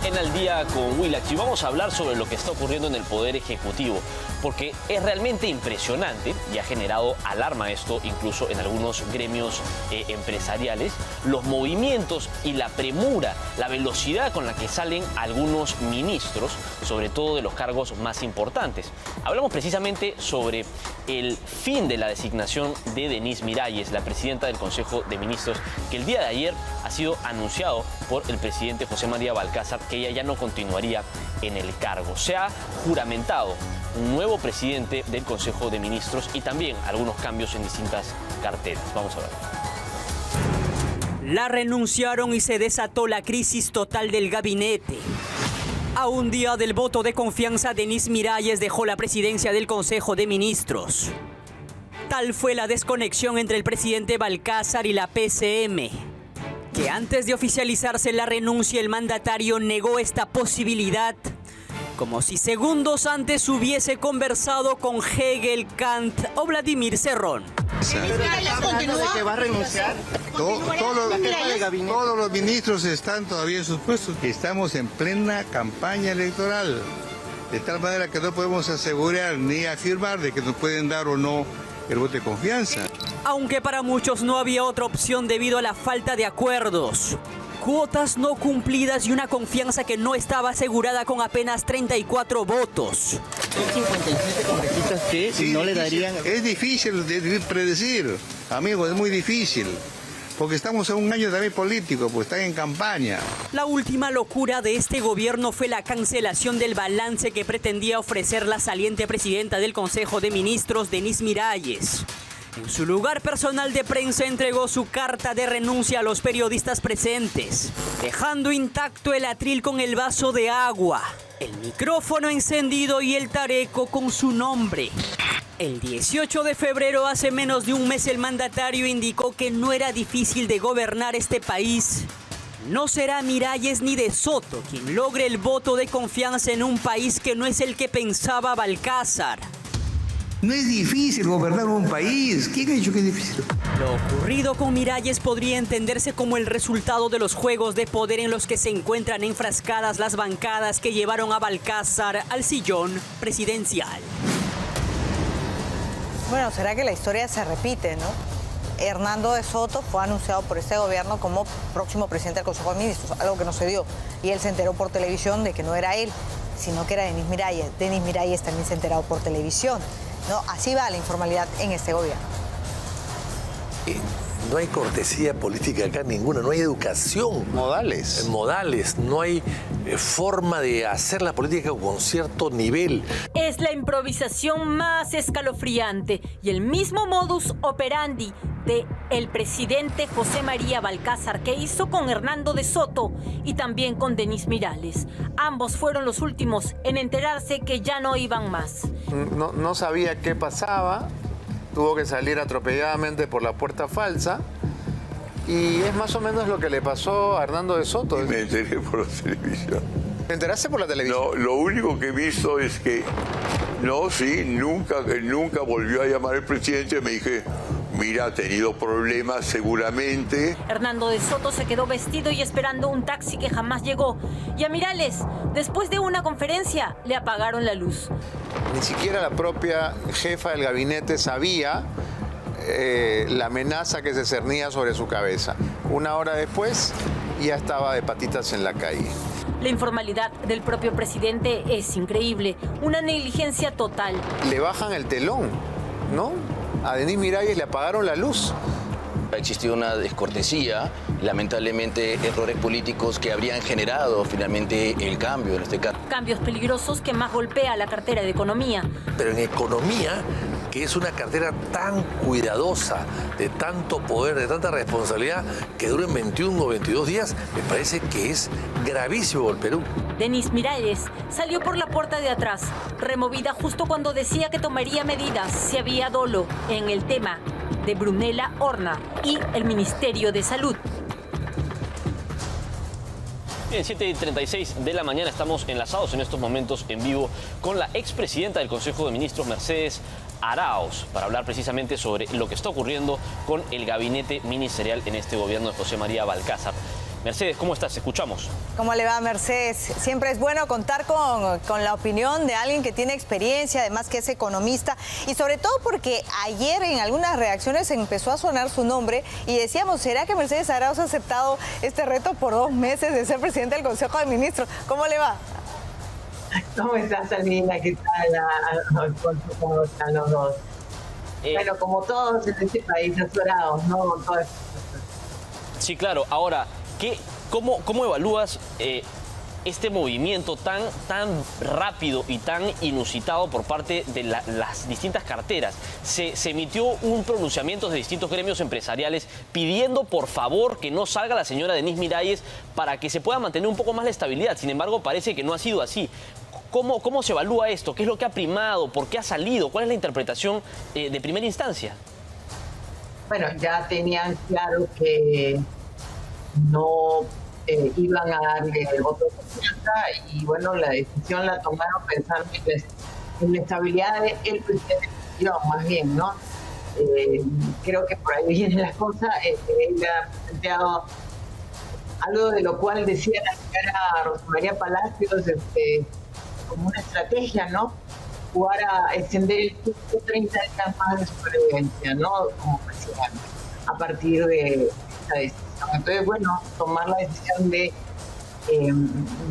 en Al Día con Willax y vamos a hablar sobre lo que está ocurriendo en el Poder Ejecutivo, porque es realmente impresionante y ha generado alarma esto incluso en algunos gremios empresariales, los movimientos y la premura, la velocidad con la que salen algunos ministros, sobre todo de los cargos más importantes. Hablamos precisamente sobre el fin de la designación de Denise Miralles, la presidenta del Consejo de Ministros, que el día de ayer ha sido anunciado por el presidente José María Balcázar que ella ya no continuaría en el cargo. Se ha juramentado un nuevo presidente del Consejo de Ministros y también algunos cambios en distintas carteras. Vamos a ver. La renunciaron y se desató la crisis total del gabinete. A un día del voto de confianza, Denise Miralles dejó la presidencia del Consejo de Ministros. Tal fue la desconexión entre el presidente Balcázar y la PCM, que antes de oficializarse la renuncia, el mandatario negó esta posibilidad, como si segundos antes hubiese conversado con Hegel, Kant o Vladimir Cerrón. ¿Que va a renunciar? Todos los ministros están todavía en sus puestos. Estamos en plena campaña electoral, de tal manera que no podemos asegurar ni afirmar de que nos pueden dar o no el voto de confianza. Aunque para muchos no había otra opción debido a la falta de acuerdos, cuotas no cumplidas y una confianza que no estaba asegurada con apenas 34 votos. Son 57 congresistas que Sí, no le darían... Es difícil de predecir, amigos, es muy difícil. Porque estamos en un año también político, pues están en campaña. La última locura de este gobierno fue la cancelación del balance que pretendía ofrecer la saliente presidenta del Consejo de Ministros, Denise Miralles. En su lugar personal de prensa entregó su carta de renuncia a los periodistas presentes, dejando intacto el atril con el vaso de agua, el micrófono encendido y el tareco con su nombre. El 18 de febrero, hace menos de un mes, el mandatario indicó que no era difícil de gobernar este país. No será Miralles ni de Soto quien logre el voto de confianza en un país que no es el que pensaba Balcázar. No es difícil gobernar un país. ¿Quién ha dicho que es difícil? Lo ocurrido con Miralles podría entenderse como el resultado de los juegos de poder en los que se encuentran enfrascadas las bancadas que llevaron a Balcázar al sillón presidencial. Bueno, será que la historia se repite, ¿no? Hernando de Soto fue anunciado por este gobierno como próximo presidente del Consejo de Ministros, algo que no se dio. Y él se enteró por televisión de que no era él, sino que era Denise Miralles. Denise Miralles también se ha enterado por televisión, ¿no? Así va la informalidad en este gobierno. No hay cortesía política acá ninguna, no hay educación. Modales. Modales, no hay forma de hacer la política con cierto nivel. Es la improvisación más escalofriante y el mismo modus operandi de el presidente José María Balcázar que hizo con Hernando de Soto y también con Denise Miralles. Ambos fueron los últimos en enterarse que ya no iban más. No sabía qué pasaba. Tuvo que salir atropelladamente por la puerta falsa. Y es más o menos lo que le pasó a Hernando de Soto. Me enteré por la televisión. ¿Te enteraste por la televisión? No, lo único que he visto es que, nunca volvió a llamar el presidente. Me dije, mira, ha tenido problemas seguramente. Hernando de Soto se quedó vestido y esperando un taxi que jamás llegó. Y a Miralles, después de una conferencia, le apagaron la luz. Ni siquiera la propia jefa del gabinete sabía la amenaza que se cernía sobre su cabeza. Una hora después ya estaba de patitas en la calle. La informalidad del propio presidente es increíble, una negligencia total. Le bajan el telón, ¿no? A Denise Miralles le apagaron la luz. Ha existido una descortesía, lamentablemente errores políticos que habrían generado finalmente el cambio en este caso. Cambios peligrosos que más golpea la cartera de Economía. Pero en Economía, que es una cartera tan cuidadosa, de tanto poder, de tanta responsabilidad, que duren 21 o 22 días, me parece que es gravísimo el Perú. Denise Miralles salió por la puerta de atrás, removida justo cuando decía que tomaría medidas si había dolo en el tema de Brunella Horna y el Ministerio de Salud. Bien, 7:36 de la mañana estamos enlazados en estos momentos en vivo con la expresidenta del Consejo de Ministros, Mercedes Arauz, para hablar precisamente sobre lo que está ocurriendo con el gabinete ministerial en este gobierno de José María Balcázar. Mercedes, ¿cómo estás? Escuchamos. ¿Cómo le va, Mercedes? Siempre es bueno contar con la opinión de alguien que tiene experiencia, además que es economista, y sobre todo porque ayer en algunas reacciones empezó a sonar su nombre y decíamos, ¿será que Mercedes Arauz ha aceptado este reto por 2 meses de ser presidente del Consejo de Ministros? ¿Cómo le va? ¿Cómo estás, Alina? ¿Qué tal? ¿Cómo están los dos? Bueno, como todos en este país, azorados, ¿no? Sí, claro. Ahora, ¿cómo evalúas este movimiento tan rápido y tan inusitado por parte de las distintas carteras? Se emitió un pronunciamiento de distintos gremios empresariales pidiendo por favor que no salga la señora Denise Miralles para que se pueda mantener un poco más la estabilidad. Sin embargo, parece que no ha sido así. ¿Cómo se evalúa esto? ¿Qué es lo que ha primado? ¿Por qué ha salido? ¿Cuál es la interpretación de primera instancia? Bueno, ya tenían claro que no iban a darle el voto de confianza y bueno, la decisión la tomaron pensando en la estabilidad del presidente, más bien, ¿no? Creo que por ahí vienen las cosas. Él ha planteado algo de lo cual decía la señora Rosa María Palacios, como una estrategia, ¿no? Jugar a extender el tiempo 30 días más de supervivencia, ¿no? Como presidente, a partir de esta decisión. Entonces, bueno, tomar la decisión de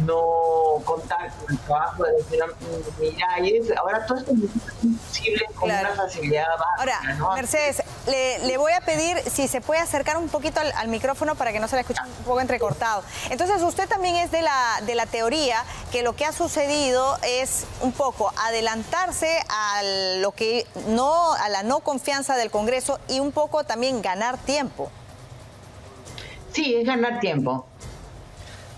no contar con el trabajo de la señora Miralles. Ahora todo esto es imposible con una facilidad básica. Ahora, ¿no? Mercedes, le voy a pedir si se puede acercar un poquito al micrófono para que no se la escuche un poco entrecortado. Entonces, usted también es de la teoría que lo que ha sucedido es un poco adelantarse a la no confianza del Congreso y un poco también ganar tiempo. Sí, es ganar tiempo.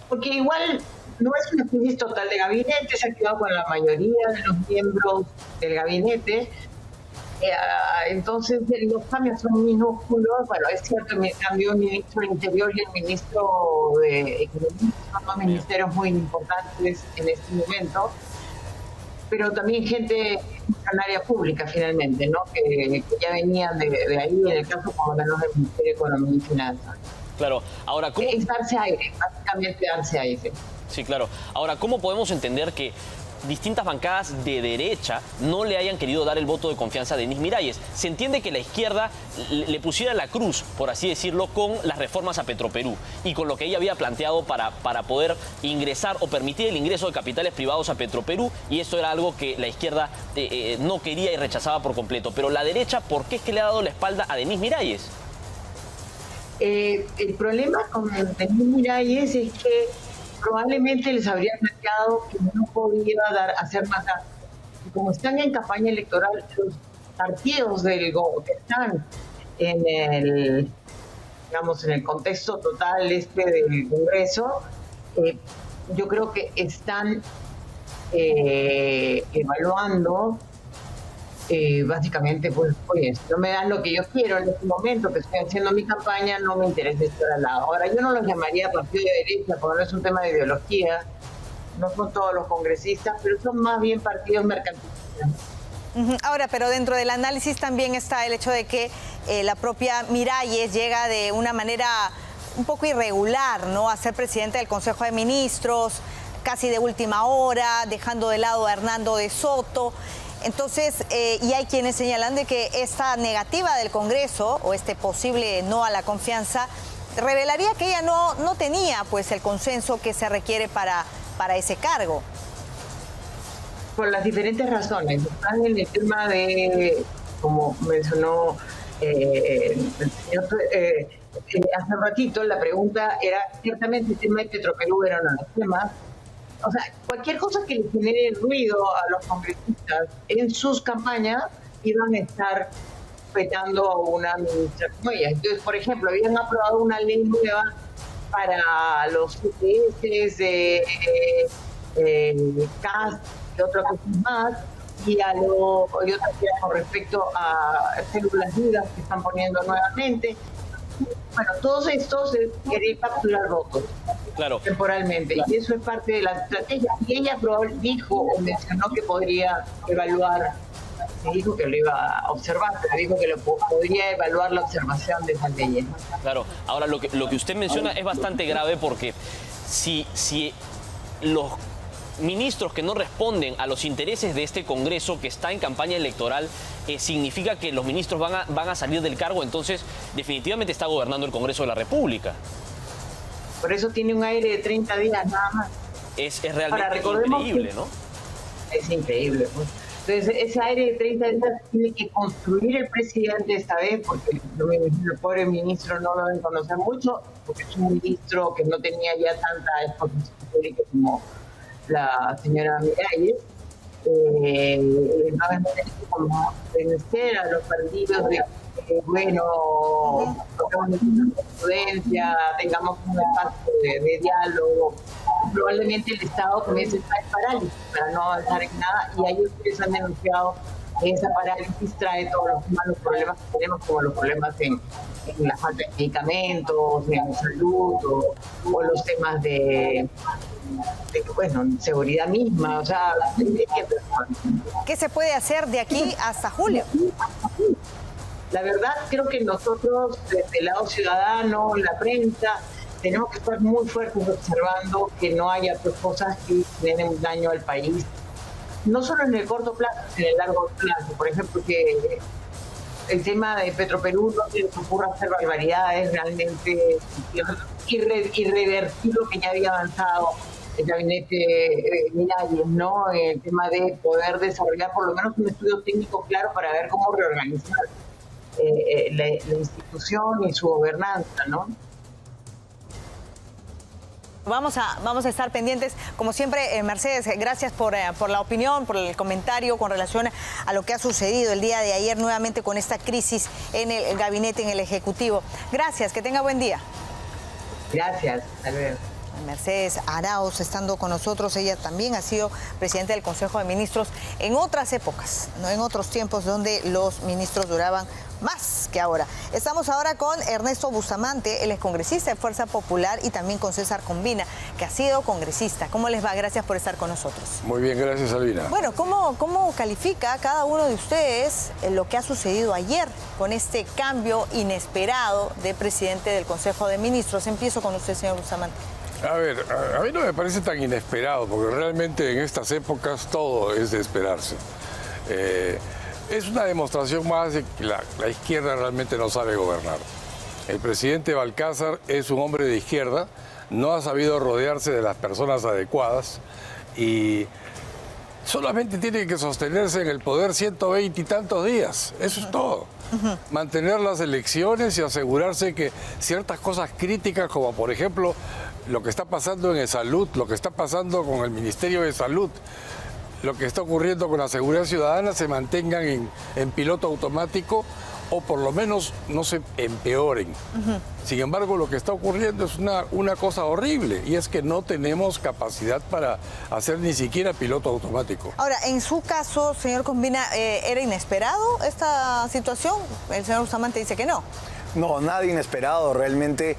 Porque igual no es una crisis total de gabinete, se ha quedado con la mayoría de los miembros del gabinete. Entonces los cambios son minúsculos. Bueno, es cierto, me cambió el ministro del Interior y el ministro de Economía, son dos ministerios muy importantes en este momento, pero también gente funcionaria pública finalmente, ¿no? Que ya venían de ahí, en el caso como ganó el Ministerio de Economía y Finanzas. Claro, ahora, ¿cómo? Es darse aire, básicamente darse aire. Sí, claro. Ahora, ¿cómo podemos entender que distintas bancadas de derecha no le hayan querido dar el voto de confianza a Denise Miralles? Se entiende que la izquierda le pusiera la cruz, por así decirlo, con las reformas a Petroperú y con lo que ella había planteado para poder ingresar o permitir el ingreso de capitales privados a Petroperú, y esto era algo que la izquierda no quería y rechazaba por completo. Pero la derecha, ¿por qué es que le ha dado la espalda a Denise Miralles? El problema con Denise Miralles es que probablemente les habría planteado que no podía hacer más gasto. Como están en campaña electoral, los partidos que están en el contexto total del Congreso, yo creo que están evaluando básicamente, pues, oye, si no me dan lo que yo quiero en este momento que estoy haciendo mi campaña, no me interesa estar al lado. Ahora, yo no los llamaría partido de derecha porque no es un tema de ideología, no son todos los congresistas, pero son más bien partidos mercantilistas. Ahora, pero dentro del análisis también está el hecho de que la propia Miralles llega de una manera un poco irregular, ¿no?, a ser presidente del Consejo de Ministros, casi de última hora, dejando de lado a Hernando de Soto. Entonces, y hay quienes señalan de que esta negativa del Congreso o este posible no a la confianza revelaría que ella no tenía pues el consenso que se requiere para ese cargo. Por las diferentes razones. Están en el tema de, como mencionó el señor hace un ratito, la pregunta era ciertamente el tema de Petroperú era uno de los temas. O sea, cualquier cosa que le genere ruido a los congresistas en sus campañas iban a estar petando a una ministra como ella. Entonces, por ejemplo, habían aprobado una ley nueva para los CPS, CAS y otras cosas más, y otras con respecto a células vivas que están poniendo nuevamente. Bueno, todos estos querían capturar votos. Claro. Temporalmente, y eso es parte de la estrategia. Y ella dijo o mencionó que podría evaluar dijo que lo iba a observar, pero dijo que lo podría evaluar la observación de esas leyes. Claro, ahora lo que usted menciona es bastante grave porque si los ministros que no responden a los intereses de este Congreso que está en campaña electoral, significa que los ministros van a salir del cargo, entonces definitivamente está gobernando el Congreso de la República. Por eso tiene un aire de 30 días nada más. Es realmente increíble, ¿no? Es increíble, pues. Entonces, ese aire de 30 días tiene que construir el presidente esta vez, porque el pobre ministro no lo deben conocer mucho, porque es un ministro que no tenía ya tanta exposición pública como la señora Miralles. No es como vencer a los partidos de tengamos una prudencia, tengamos un espacio de diálogo. Probablemente el Estado comience a estar en parálisis para no avanzar en nada, y ahí ustedes han denunciado que esa parálisis trae todos los malos problemas que tenemos, como los problemas en la falta de medicamentos, en salud, o los temas de seguridad misma. O sea, ¿qué se puede hacer de aquí hasta julio? La verdad, creo que nosotros, desde el lado ciudadano, la prensa, tenemos que estar muy fuertes observando que no haya cosas que den daño al país, no solo en el corto plazo, sino en el largo plazo. Por ejemplo, que el tema de Petroperú no se les ocurra hacer barbaridades, realmente irrevertir lo que ya había avanzado el gabinete Miralles, ¿no? El tema de poder desarrollar por lo menos un estudio técnico claro para ver cómo reorganizar la institución y su gobernanza, ¿no? Vamos a estar pendientes, como siempre. Mercedes, gracias por la opinión, por el comentario con relación a lo que ha sucedido el día de ayer nuevamente con esta crisis en el gabinete, en el Ejecutivo. Gracias, que tenga buen día. Gracias, hasta luego. Mercedes Arauz estando con nosotros. Ella también ha sido presidenta del Consejo de Ministros en otras épocas, no en otros tiempos donde los ministros duraban más que ahora. Estamos ahora con Ernesto Bustamante, él es congresista de Fuerza Popular, y también con César Combina, que ha sido congresista. ¿Cómo les va? Gracias por estar con nosotros. Muy bien, gracias, Albina. Bueno, ¿cómo califica cada uno de ustedes lo que ha sucedido ayer con este cambio inesperado de presidente del Consejo de Ministros? Empiezo con usted, señor Bustamante. A ver, a mí no me parece tan inesperado, porque realmente en estas épocas todo es de esperarse. Es una demostración más de que la izquierda realmente no sabe gobernar. El presidente Balcázar es un hombre de izquierda, no ha sabido rodearse de las personas adecuadas y solamente tiene que sostenerse en el poder 120 y tantos días. Eso es todo. Mantener las elecciones y asegurarse que ciertas cosas críticas, como por ejemplo lo que está pasando en salud, lo que está pasando con el Ministerio de Salud, lo que está ocurriendo con la seguridad ciudadana, se mantengan en piloto automático o por lo menos no se empeoren. Sin embargo, lo que está ocurriendo es una cosa horrible, y es que no tenemos capacidad para hacer ni siquiera piloto automático. Ahora, en su caso, señor Combina, ¿era inesperado esta situación? El señor Bustamante dice que no. No, nada inesperado. Realmente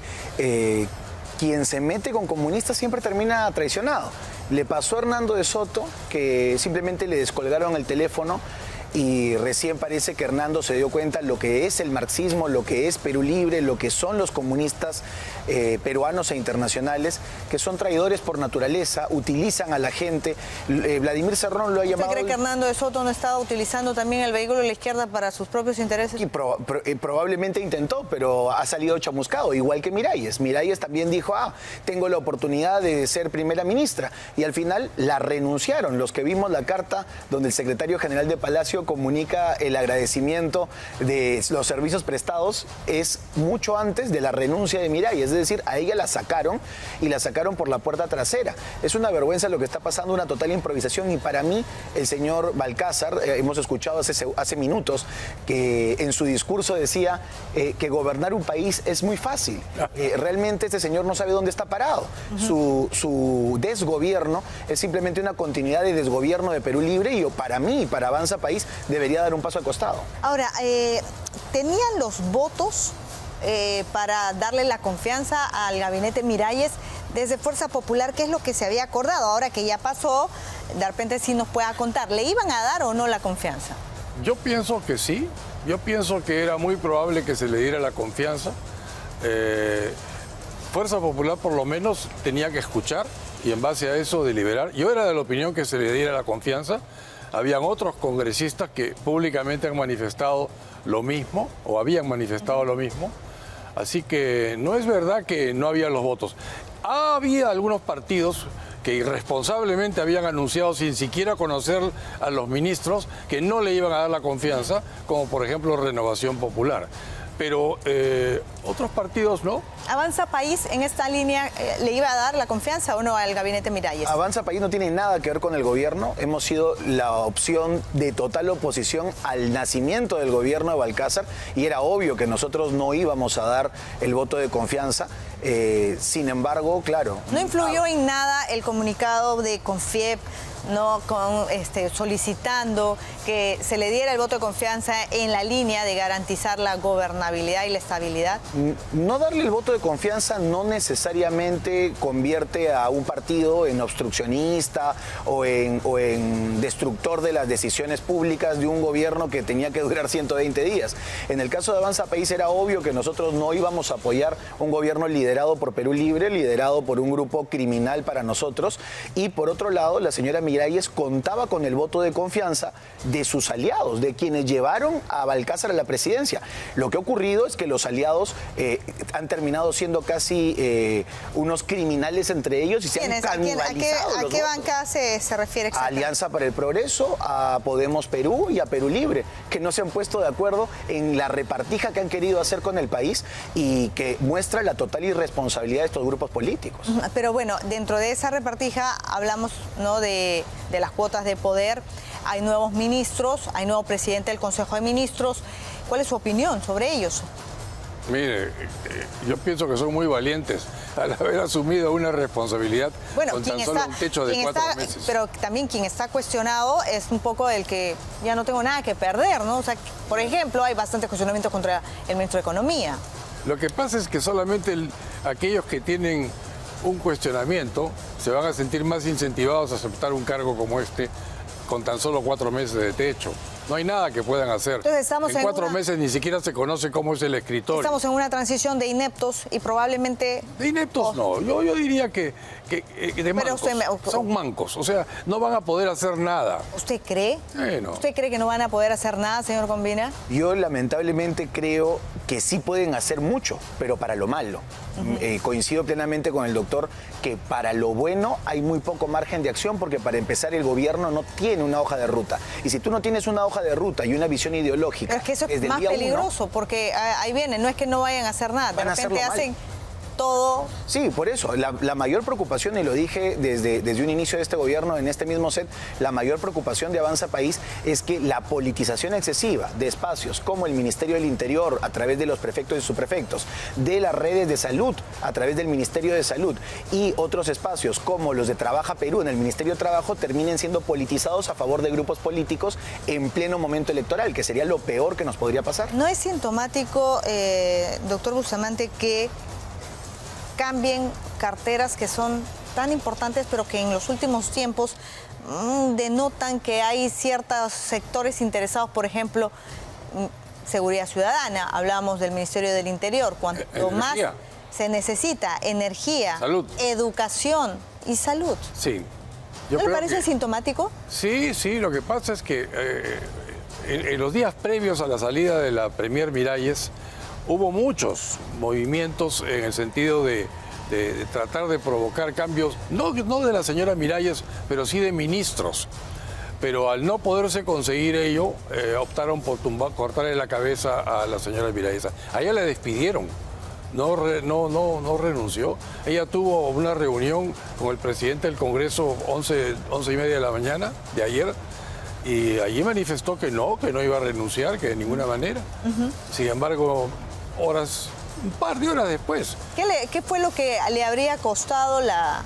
quien se mete con comunistas siempre termina traicionado. Le pasó a Hernando de Soto, que simplemente le descolgaron el teléfono, y recién parece que Hernando se dio cuenta lo que es el marxismo, lo que es Perú Libre, lo que son los comunistas peruanos e internacionales, que son traidores por naturaleza, utilizan a la gente. Vladimir Cerrón lo ha llamado... ¿Usted cree que Hernando de Soto no estaba utilizando también el vehículo de la izquierda para sus propios intereses? Y probablemente intentó, pero ha salido chamuscado, igual que Miralles. Miralles también dijo, tengo la oportunidad de ser primera ministra, y al final la renunciaron. Los que vimos la carta donde el secretario general de Palacio comunica el agradecimiento de los servicios prestados, es mucho antes de la renuncia de Miralles. Es decir, a ella la sacaron, y la sacaron por la puerta trasera. Es una vergüenza lo que está pasando, una total improvisación, y para mí el señor Balcázar, hemos escuchado hace minutos que en su discurso decía que gobernar un país es muy fácil. Realmente este señor no sabe dónde está parado. Su desgobierno es simplemente una continuidad de desgobierno de Perú Libre, y para mí, para Avanza País, debería dar un paso al costado. Ahora, ¿tenían los votos para darle la confianza al gabinete Miralles desde Fuerza Popular? ¿Qué es lo que se había acordado? Ahora que ya pasó, de repente sí nos pueda contar, ¿le iban a dar o no la confianza? Yo pienso que sí. Yo pienso que era muy probable que se le diera la confianza. Fuerza Popular por lo menos tenía que escuchar y en base a eso deliberar. Yo era de la opinión que se le diera la confianza. Habían otros congresistas que públicamente han manifestado lo mismo o habían manifestado lo mismo. Así que no es verdad que no había los votos. Había algunos partidos que irresponsablemente habían anunciado sin siquiera conocer a los ministros que no le iban a dar la confianza, como por ejemplo Renovación Popular. Pero otros partidos no. ¿Avanza País en esta línea le iba a dar la confianza o no al gabinete Miralles? Avanza País no tiene nada que ver con el gobierno. Hemos sido la opción de total oposición al nacimiento del gobierno de Balcázar y era obvio que nosotros no íbamos a dar el voto de confianza. Sin embargo, claro. ¿No influyó en nada el comunicado de Confiep, no, solicitando que se le diera el voto de confianza en la línea de garantizar la gobernabilidad y la estabilidad? No darle el voto de confianza no necesariamente convierte a un partido en obstruccionista o en destructor de las decisiones públicas de un gobierno que tenía que durar 120 días. En el caso de Avanza País era obvio que nosotros no íbamos a apoyar un gobierno liderado por Perú Libre, liderado por un grupo criminal para nosotros, y por otro lado la señora Miralles contaba con el voto de confianza de sus aliados, de quienes llevaron a Balcázar a la presidencia. Lo que ha ocurrido es que los aliados han terminado siendo casi unos criminales entre ellos y se han canibalizado. ¿A qué banca se refiere exactamente? A Alianza para el Progreso, a Podemos Perú y a Perú Libre, que no se han puesto de acuerdo en la repartija que han querido hacer con el país y que muestra la total irresponsabilidad de estos grupos políticos. Pero bueno, dentro de esa repartija hablamos, ¿no?, de las cuotas de poder. Hay nuevos ministros, hay nuevo presidente del Consejo de Ministros. ¿Cuál es su opinión sobre ellos? Mire, yo pienso que son muy valientes al haber asumido una responsabilidad con tan solo un techo de 4 meses. Pero también quien está cuestionado es un poco el que ya no tengo nada que perder, ¿no? O sea, por ejemplo, hay bastante cuestionamiento contra el ministro de Economía. Lo que pasa es que solamente aquellos que tienen un cuestionamiento se van a sentir más incentivados a aceptar un cargo como este con tan solo 4 meses de techo. No hay nada que puedan hacer. Entonces estamos en 4 meses ni siquiera se conoce cómo es el escritorio. Estamos en una transición de ineptos y probablemente... De ineptos no, yo diría que de mancos. Son mancos, o sea, no van a poder hacer nada. ¿Usted cree? No. ¿Usted cree que no van a poder hacer nada, señor Combina? Yo lamentablemente creo que sí pueden hacer mucho, pero para lo malo. Coincido plenamente con el doctor que para lo bueno hay muy poco margen de acción porque para empezar el gobierno no tiene una hoja de ruta. Y si tú no tienes una hoja de ruta y una visión ideológica... Pero es que eso es más peligroso porque ahí viene, no es que no vayan a hacer nada, de repente hacen todo. Sí, por eso, la mayor preocupación, y lo dije desde un inicio de este gobierno, en este mismo set, la mayor preocupación de Avanza País es que la politización excesiva de espacios como el Ministerio del Interior a través de los prefectos y subprefectos, de las redes de salud a través del Ministerio de Salud y otros espacios como los de Trabaja Perú en el Ministerio de Trabajo terminen siendo politizados a favor de grupos políticos en pleno momento electoral, que sería lo peor que nos podría pasar. ¿No es sintomático, doctor Bustamante, que cambien carteras que son tan importantes, pero que en los últimos tiempos denotan que hay ciertos sectores interesados, por ejemplo, seguridad ciudadana, hablamos del Ministerio del Interior, cuanto más se necesita energía, salud, educación y salud? Sí. ¿No le parece sintomático? Sí, lo que pasa es que en los días previos a la salida de la Premier Miralles, hubo muchos movimientos en el sentido de tratar de provocar cambios, no de la señora Miralles, pero sí de ministros. Pero al no poderse conseguir ello, optaron por cortarle la cabeza a la señora Miralles. A ella le despidieron, no renunció. Ella tuvo una reunión con el presidente del Congreso 11:30 de la mañana de ayer, y allí manifestó que no iba a renunciar, que de ninguna manera. Sin embargo, un par de horas después. ¿Qué fue lo que le habría costado la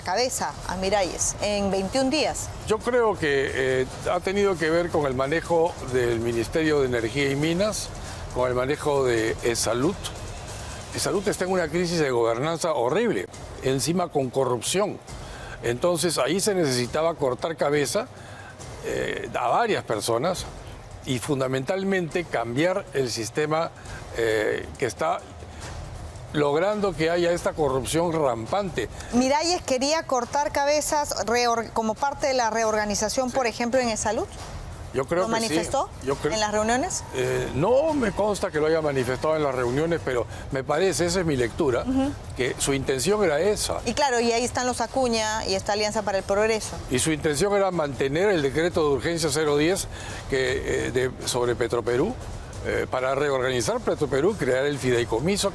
cabeza a Miralles en 21 días? Yo creo que ha tenido que ver con el manejo del Ministerio de Energía y Minas, con el manejo de Salud. Salud está en una crisis de gobernanza horrible, encima con corrupción. Entonces ahí se necesitaba cortar cabeza a varias personas y fundamentalmente cambiar el sistema que está logrando que haya esta corrupción rampante. Miralles quería cortar cabezas como parte de la reorganización, por ejemplo, en salud. Yo creo ¿Lo que manifestó sí. en las reuniones? No me consta que lo haya manifestado en las reuniones, pero me parece, esa es mi lectura, que su intención era esa. Y claro, y ahí están los Acuña y esta Alianza para el Progreso. Y su intención era mantener el decreto de urgencia 010 sobre Petroperú, para reorganizar Petroperú, crear el fideicomiso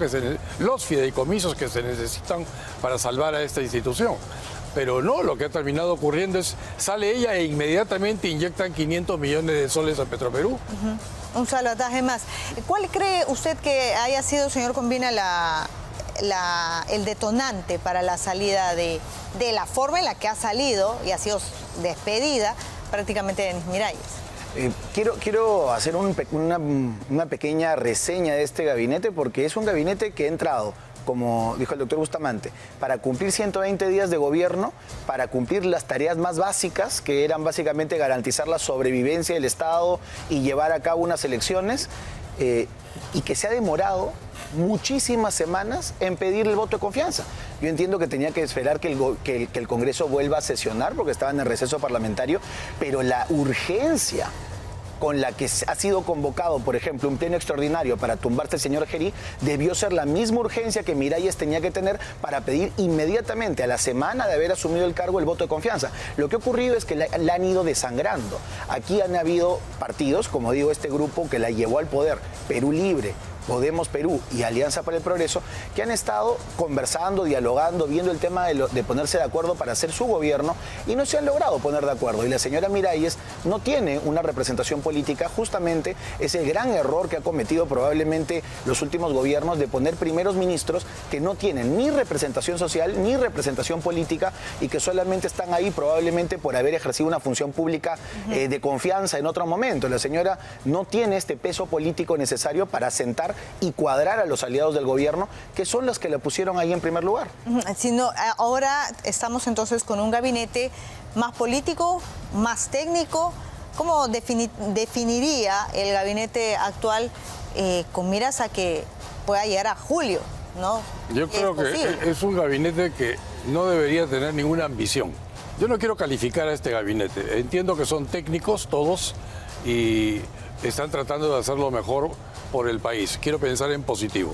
los fideicomisos que se necesitan para salvar a esta institución. Pero no, lo que ha terminado ocurriendo es, sale ella e inmediatamente inyectan 500 millones de soles a Petroperú. Un salvataje más. ¿Cuál cree usted que haya sido, señor Combina, el detonante para la salida de la forma en la que ha salido y ha sido despedida prácticamente de Denis Miralles? Quiero hacer una pequeña reseña de este gabinete, porque es un gabinete que ha entrado, como dijo el doctor Bustamante, para cumplir 120 días de gobierno, para cumplir las tareas más básicas, que eran básicamente garantizar la sobrevivencia del Estado y llevar a cabo unas elecciones, y que se ha demorado muchísimas semanas en pedir el voto de confianza. Yo entiendo que tenía que esperar que el Congreso vuelva a sesionar, porque estaban en receso parlamentario, pero la urgencia con la que ha sido convocado, por ejemplo, un pleno extraordinario para tumbarse el señor Gerí, debió ser la misma urgencia que Miralles tenía que tener para pedir inmediatamente, a la semana de haber asumido el cargo, el voto de confianza. Lo que ha ocurrido es que la han ido desangrando. Aquí han habido partidos, como digo, este grupo que la llevó al poder, Perú Libre, Podemos Perú y Alianza para el Progreso, que han estado conversando, dialogando, viendo el tema de ponerse de acuerdo para hacer su gobierno, y no se han logrado poner de acuerdo. Y la señora Miralles no tiene una representación política. Justamente es el gran error que ha cometido probablemente los últimos gobiernos, de poner primeros ministros que no tienen ni representación social ni representación política, y que solamente están ahí probablemente por haber ejercido una función pública de confianza en otro momento. La señora no tiene este peso político necesario para sentar y cuadrar a los aliados del gobierno, que son los que la pusieron ahí en primer lugar. Ahora estamos entonces con un gabinete más político, más técnico. ¿Cómo definiría el gabinete actual con miras a que pueda llegar a julio, ¿no? Yo creo que es un gabinete que no debería tener ninguna ambición. Yo no quiero calificar a este gabinete. Entiendo que son técnicos todos y están tratando de hacerlo mejor por el país. Quiero pensar en positivo.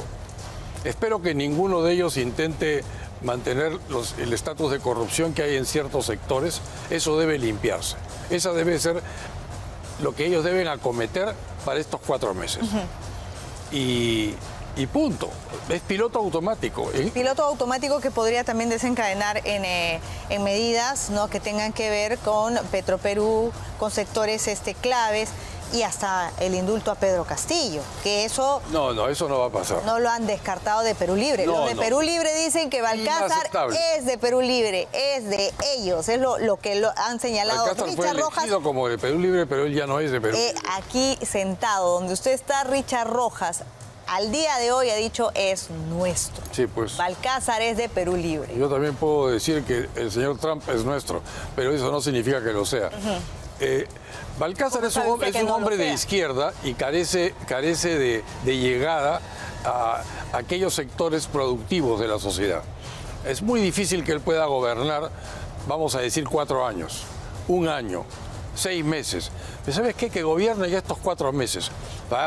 Espero que ninguno de ellos intente mantener el estatus de corrupción que hay en ciertos sectores. Eso debe limpiarse. Esa debe ser lo que ellos deben acometer para estos 4 meses. Y punto. Es piloto automático. Piloto automático que podría también desencadenar en medidas, ¿no?, que tengan que ver con Petroperú, con sectores claves, y hasta el indulto a Pedro Castillo, que eso... No, eso no va a pasar. No lo han descartado de Perú Libre. Los de Perú Libre dicen que Balcázar es de Perú Libre, es de ellos, es lo que han señalado. Balcázar fue elegido como de Perú Libre, pero él ya no es de Perú Libre. Aquí sentado, donde usted está, Richard Rojas, al día de hoy ha dicho es nuestro. Sí, pues. Balcázar es de Perú Libre. Yo también puedo decir que el señor Trump es nuestro, pero eso no significa que lo sea. Balcázar es un hombre de izquierda y carece de llegada a aquellos sectores productivos de la sociedad. Es muy difícil que él pueda gobernar, vamos a decir, 4 años, 1 año, 6 meses. Pero ¿sabes qué? Que gobierne ya estos 4 meses.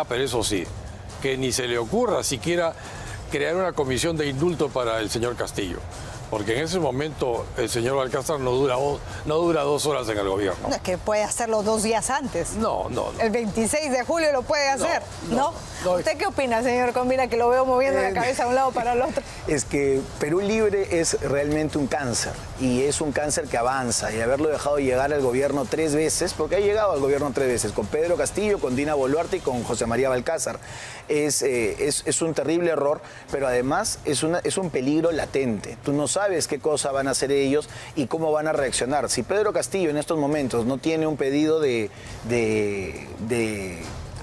Pero eso sí, que ni se le ocurra siquiera crear una comisión de indulto para el señor Castillo. Porque en ese momento el señor Balcázar no dura 2 horas en el gobierno. No, es que puede hacerlo 2 días antes. No. El 26 de julio lo puede hacer, ¿no? ¿Usted qué opina, señor Combina, que lo veo moviendo la cabeza de un lado para el otro? Es que Perú Libre es realmente un cáncer, y es un cáncer que avanza, y haberlo dejado llegar al gobierno 3 veces, porque ha llegado al gobierno 3 veces, con Pedro Castillo, con Dina Boluarte y con José María Balcázar. Es un terrible error, pero además es un peligro latente. Tú no sabes qué cosa van a hacer ellos y cómo van a reaccionar. Si Pedro Castillo en estos momentos no tiene un pedido de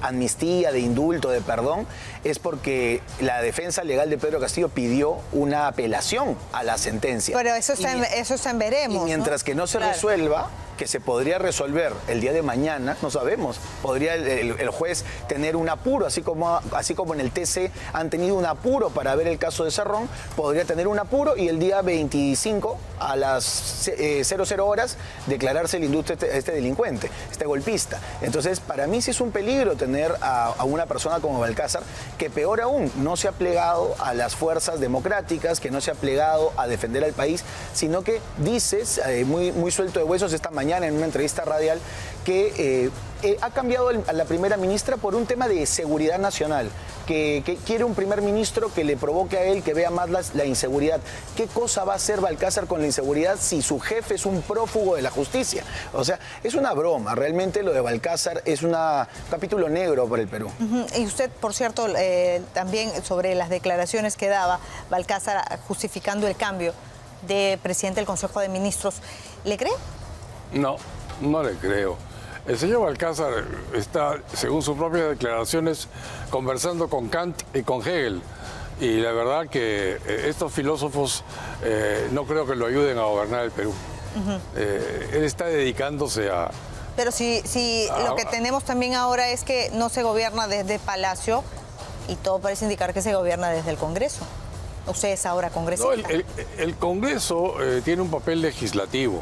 amnistía, de indulto, de perdón, es porque la defensa legal de Pedro Castillo pidió una apelación a la sentencia. Pero eso está en veremos. Y mientras que no se resuelva, que se podría resolver el día de mañana, no sabemos. Podría el juez tener un apuro, así como en el TC han tenido un apuro para ver el caso de Cerrón, podría tener un apuro y el día 25 a las 00 horas declararse el indulto este delincuente, este golpista. Entonces, para mí sí es un peligro tener a una persona como Balcázar, que peor aún, no se ha plegado a las fuerzas democráticas, que no se ha plegado a defender al país, sino que dices, muy suelto de huesos esta mañana en una entrevista radial, que ha cambiado a la primera ministra por un tema de seguridad nacional, que quiere un primer ministro que le provoque a él que vea más la inseguridad. ¿Qué cosa va a hacer Balcázar con la inseguridad si su jefe es un prófugo de la justicia? O sea, es una broma. Realmente lo de Balcázar es un capítulo negro para el Perú. Y usted, por cierto, también sobre las declaraciones que daba Balcázar justificando el cambio de presidente del Consejo de Ministros, ¿le cree? No, no le creo. El señor Balcázar está, según sus propias declaraciones, conversando con Kant y con Hegel. Y la verdad que estos filósofos no creo que lo ayuden a gobernar el Perú. Él está dedicándose a... Pero si lo que tenemos también ahora es que no se gobierna desde Palacio y todo parece indicar que se gobierna desde el Congreso. Usted es ahora congresista. No, el Congreso tiene un papel legislativo.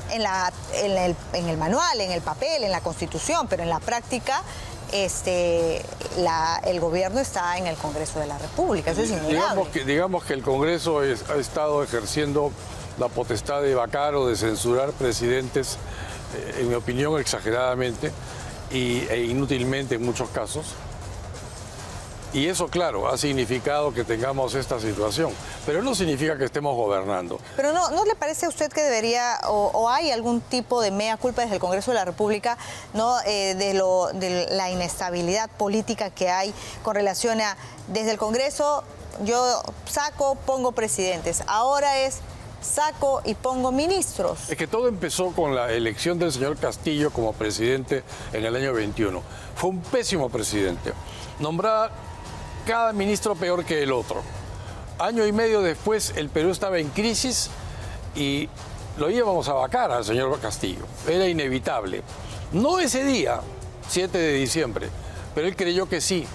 En el manual, en el papel, en la Constitución, pero en la práctica el gobierno está en el Congreso de la República. Eso es innegable. Digamos que el Congreso ha estado ejerciendo la potestad de vacar o de censurar presidentes, en mi opinión, exageradamente e inútilmente en muchos casos. Y eso, claro, ha significado que tengamos esta situación, pero no significa que estemos gobernando. Pero ¿no le parece a usted que debería, o hay algún tipo de mea culpa desde el Congreso de la República, ¿no? de la inestabilidad política que hay con relación a, desde el Congreso, yo saco, pongo presidentes, ahora es saco y pongo ministros? Es que todo empezó con la elección del señor Castillo como presidente en el año 21. Fue un pésimo presidente. Nombraba cada ministro peor que el otro. Año y medio después el Perú estaba en crisis y lo íbamos a vacar al señor Castillo. Era inevitable. No ese día, 7 de diciembre, pero él creyó que sí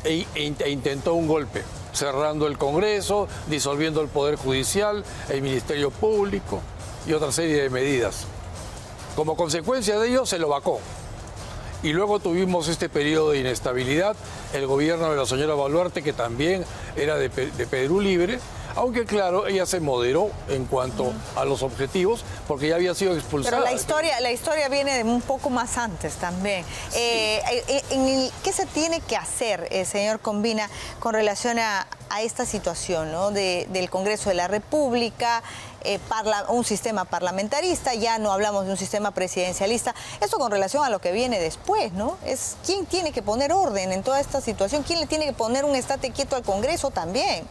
e intentó un golpe, cerrando el Congreso, disolviendo el Poder Judicial, el Ministerio Público y otra serie de medidas. Como consecuencia de ello se lo vacó. Y luego tuvimos este periodo de inestabilidad, el gobierno de la señora Boluarte, que también era de Perú Libre, aunque claro, ella se moderó en cuanto a los objetivos, porque ya había sido expulsada. Pero la historia viene de un poco más antes también. Sí. ¿Qué se tiene que hacer, señor Combina, con relación a esta situación, ¿no? del Congreso de la República, un sistema parlamentarista, ya no hablamos de un sistema presidencialista? Esto con relación a lo que viene después, ¿no? Es quién tiene que poner orden en toda esta situación, quién le tiene que poner un estate quieto al Congreso también.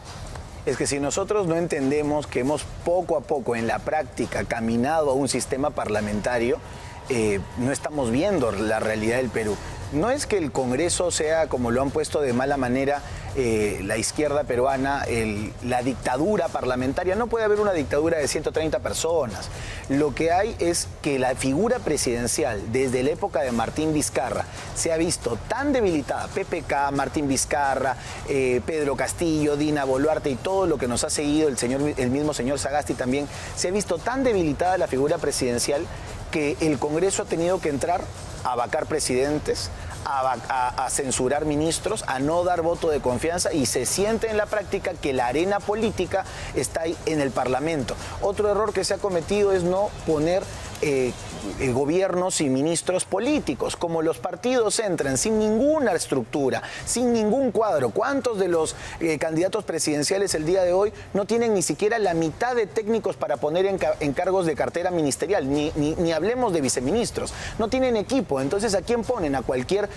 Es que si nosotros no entendemos que hemos poco a poco en la práctica caminado a un sistema parlamentario, no estamos viendo la realidad del Perú. No es que el Congreso sea, como lo han puesto de mala manera la izquierda peruana, la dictadura parlamentaria. No puede haber una dictadura de 130 personas. Lo que hay es que la figura presidencial, desde la época de Martín Vizcarra, se ha visto tan debilitada. PPK, Martín Vizcarra, Pedro Castillo, Dina Boluarte y todo lo que nos ha seguido, el mismo señor Sagasti también, se ha visto tan debilitada la figura presidencial que el Congreso ha tenido que entrar a vacar presidentes, a censurar ministros, a no dar voto de confianza, y se siente en la práctica que la arena política está ahí en el Parlamento. Otro error que se ha cometido es no poner gobiernos y ministros políticos. Como los partidos entran sin ninguna estructura, sin ningún cuadro, ¿cuántos de los candidatos presidenciales el día de hoy no tienen ni siquiera la mitad de técnicos para poner en cargos de cartera ministerial? Ni hablemos de viceministros. No tienen equipo. Entonces, ¿a quién ponen? A cualquier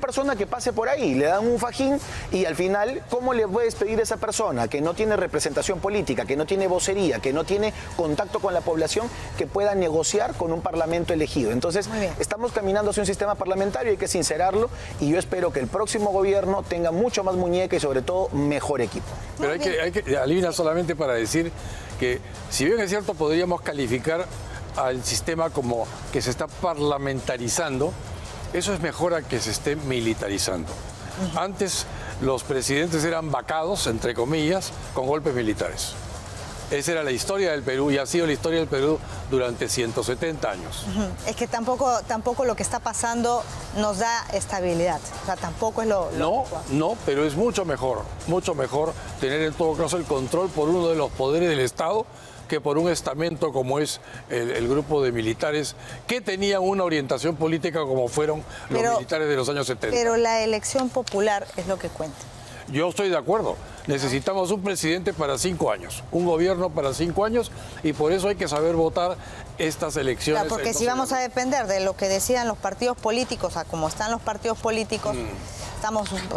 persona que pase por ahí. Le dan un fajín y al final, ¿cómo le puedes pedir a esa persona que no tiene representación política, que no tiene vocería, que no tiene contacto con la población, que pueda negociar con un parlamento elegido? Entonces, estamos caminando hacia un sistema parlamentario, hay que sincerarlo, y yo espero que el próximo gobierno tenga mucho más muñeca y sobre todo mejor equipo. Pero hay que Alina, solamente para decir que, si bien es cierto, podríamos calificar al sistema como que se está parlamentarizando, eso es mejor a que se esté militarizando. Antes los presidentes eran vacados, entre comillas, con golpes militares. Esa era la historia del Perú y ha sido la historia del Perú durante 170 años. Es que tampoco lo que está pasando nos da estabilidad. O sea, tampoco es lo... No, pero es mucho mejor tener en todo caso el control por uno de los poderes del Estado que por un estamento como es el grupo de militares que tenían una orientación política como fueron los militares de los años 70. Pero la elección popular es lo que cuenta. Yo estoy de acuerdo. Necesitamos un presidente para 5 años, un gobierno para 5 años y por eso hay que saber votar estas elecciones. Claro, porque si vamos a depender de lo que decían los partidos políticos, a cómo están los partidos políticos,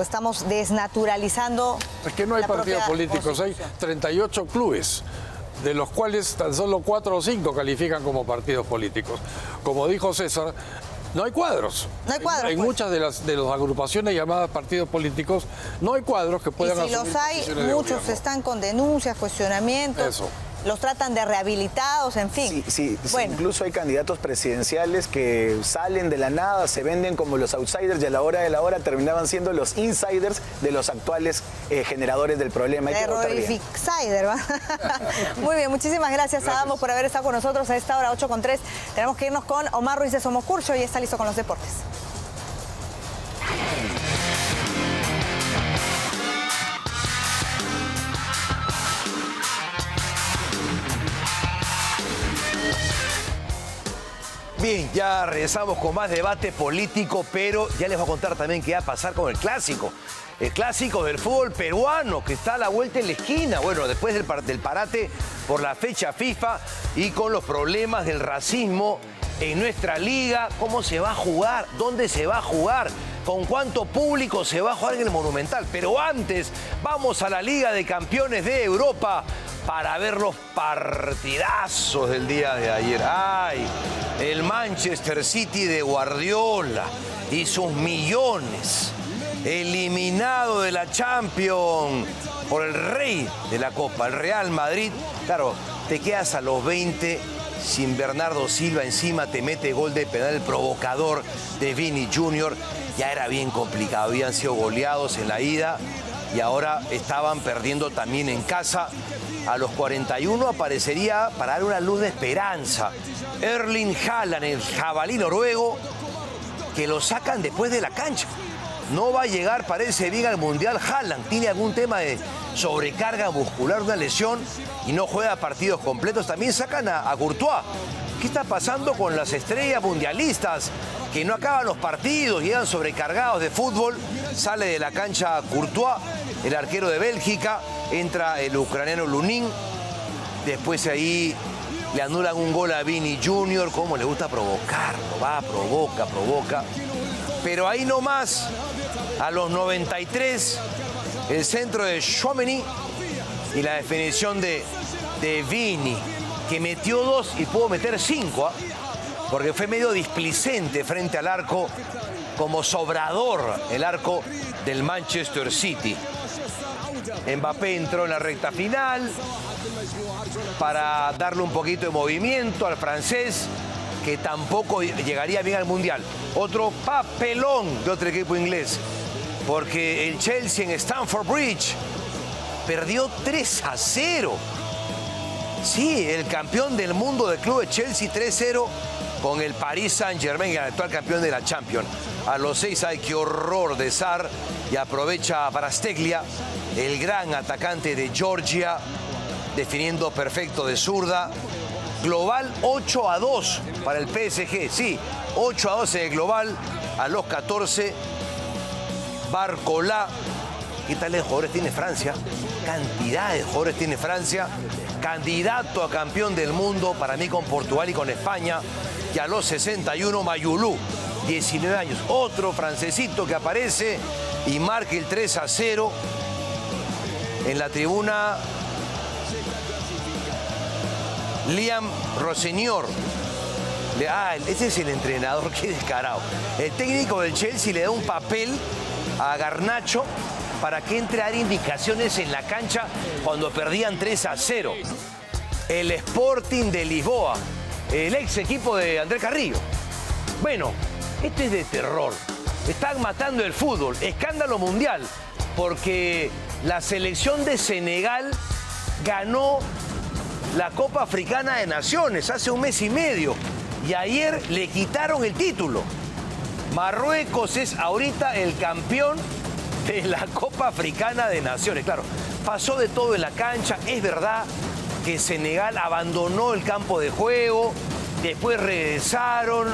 estamos desnaturalizando. Es que no hay partidos políticos, hay 38 clubes, de los cuales tan solo 4 o 5 califican como partidos políticos. Como dijo César, no hay cuadros. No hay cuadros. En muchas de las agrupaciones llamadas partidos políticos no hay cuadros que puedan asumir. Y si los hay, posiciones de muchos gobierno. están con denuncias, cuestionamientos. Eso. Los tratan de rehabilitados, en fin. Sí, bueno. Incluso hay candidatos presidenciales que salen de la nada, se venden como los outsiders y a la hora de la hora terminaban siendo los insiders de los actuales generadores del problema. Hay que votar bien. Insider, ¿va? Muy bien, muchísimas gracias a ambos por haber estado con nosotros a esta hora 8:03. Tenemos que irnos con Omar Ruiz de Somos Curso y está listo con los deportes. Bien, ya regresamos con más debate político, pero ya les voy a contar también qué va a pasar con el clásico. El clásico del fútbol peruano, que está a la vuelta en la esquina. Bueno, después del parate por la fecha FIFA y con los problemas del racismo en nuestra liga, ¿cómo se va a jugar? ¿Dónde se va a jugar? ¿Con cuánto público se va a jugar en el Monumental? Pero antes, vamos a la Liga de Campeones de Europa para ver los partidazos del día de ayer. ¡Ay! El Manchester City de Guardiola y sus millones. Eliminado de la Champions por el rey de la Copa, el Real Madrid. Claro, te quedas a los 20 sin Bernardo Silva encima, te mete gol de penal el provocador de Vini Jr. Ya era bien complicado, habían sido goleados en la ida y ahora estaban perdiendo también en casa. A los 41 aparecería para dar una luz de esperanza Erling Haaland, el jabalí noruego, que lo sacan después de la cancha. No va a llegar, parece bien, al Mundial. Haaland tiene algún tema de sobrecarga muscular, una lesión, y no juega partidos completos. También sacan a Courtois. ¿Qué está pasando con las estrellas mundialistas que no acaban los partidos, llegan sobrecargados de fútbol? Sale de la cancha Courtois, el arquero de Bélgica, entra el ucraniano Lunin, después ahí le anulan un gol a Vini Jr., cómo le gusta provocarlo, va, provoca. Pero ahí nomás, a los 93, el centro de Tchouaméni y la definición de Vini, que metió 2 y pudo meter 5, porque fue medio displicente frente al arco, como sobrador el arco del Manchester City. Mbappé entró en la recta final para darle un poquito de movimiento al francés, que tampoco llegaría bien al Mundial. Otro papelón de otro equipo inglés, porque el Chelsea en Stamford Bridge perdió 3-0. Sí, el campeón del mundo del club de Chelsea 3-0 con el Paris Saint-Germain, el actual campeón de la Champions. A los 6 hay qué horror de Sarr, y aprovecha Brasteglia, el gran atacante de Georgia, definiendo perfecto de zurda. Global 8-2 para el PSG, sí, 8-2 en el global. A los 14, Barcola. ¿Qué tal de jugadores tiene Francia? Cantidad de jugadores tiene Francia. Candidato a campeón del mundo, para mí con Portugal y con España. Y a los 61, Mayulú, 19 años. Otro francesito que aparece y marca el 3-0 en la tribuna. Liam Rossignol. Ese es el entrenador, qué descarado. El técnico del Chelsea le da un papel a Garnacho para que entre a dar indicaciones en la cancha cuando perdían 3-0. El Sporting de Lisboa el ex equipo de Andrés Carrillo. Bueno, este es de terror. Están matando el fútbol. Escándalo mundial. Porque la selección de Senegal ganó la Copa Africana de Naciones hace un mes y medio. Y ayer le quitaron el título. Marruecos es ahorita el campeón de la Copa Africana de Naciones. Claro, pasó de todo en la cancha. Es verdad que Senegal abandonó el campo de juego. Después regresaron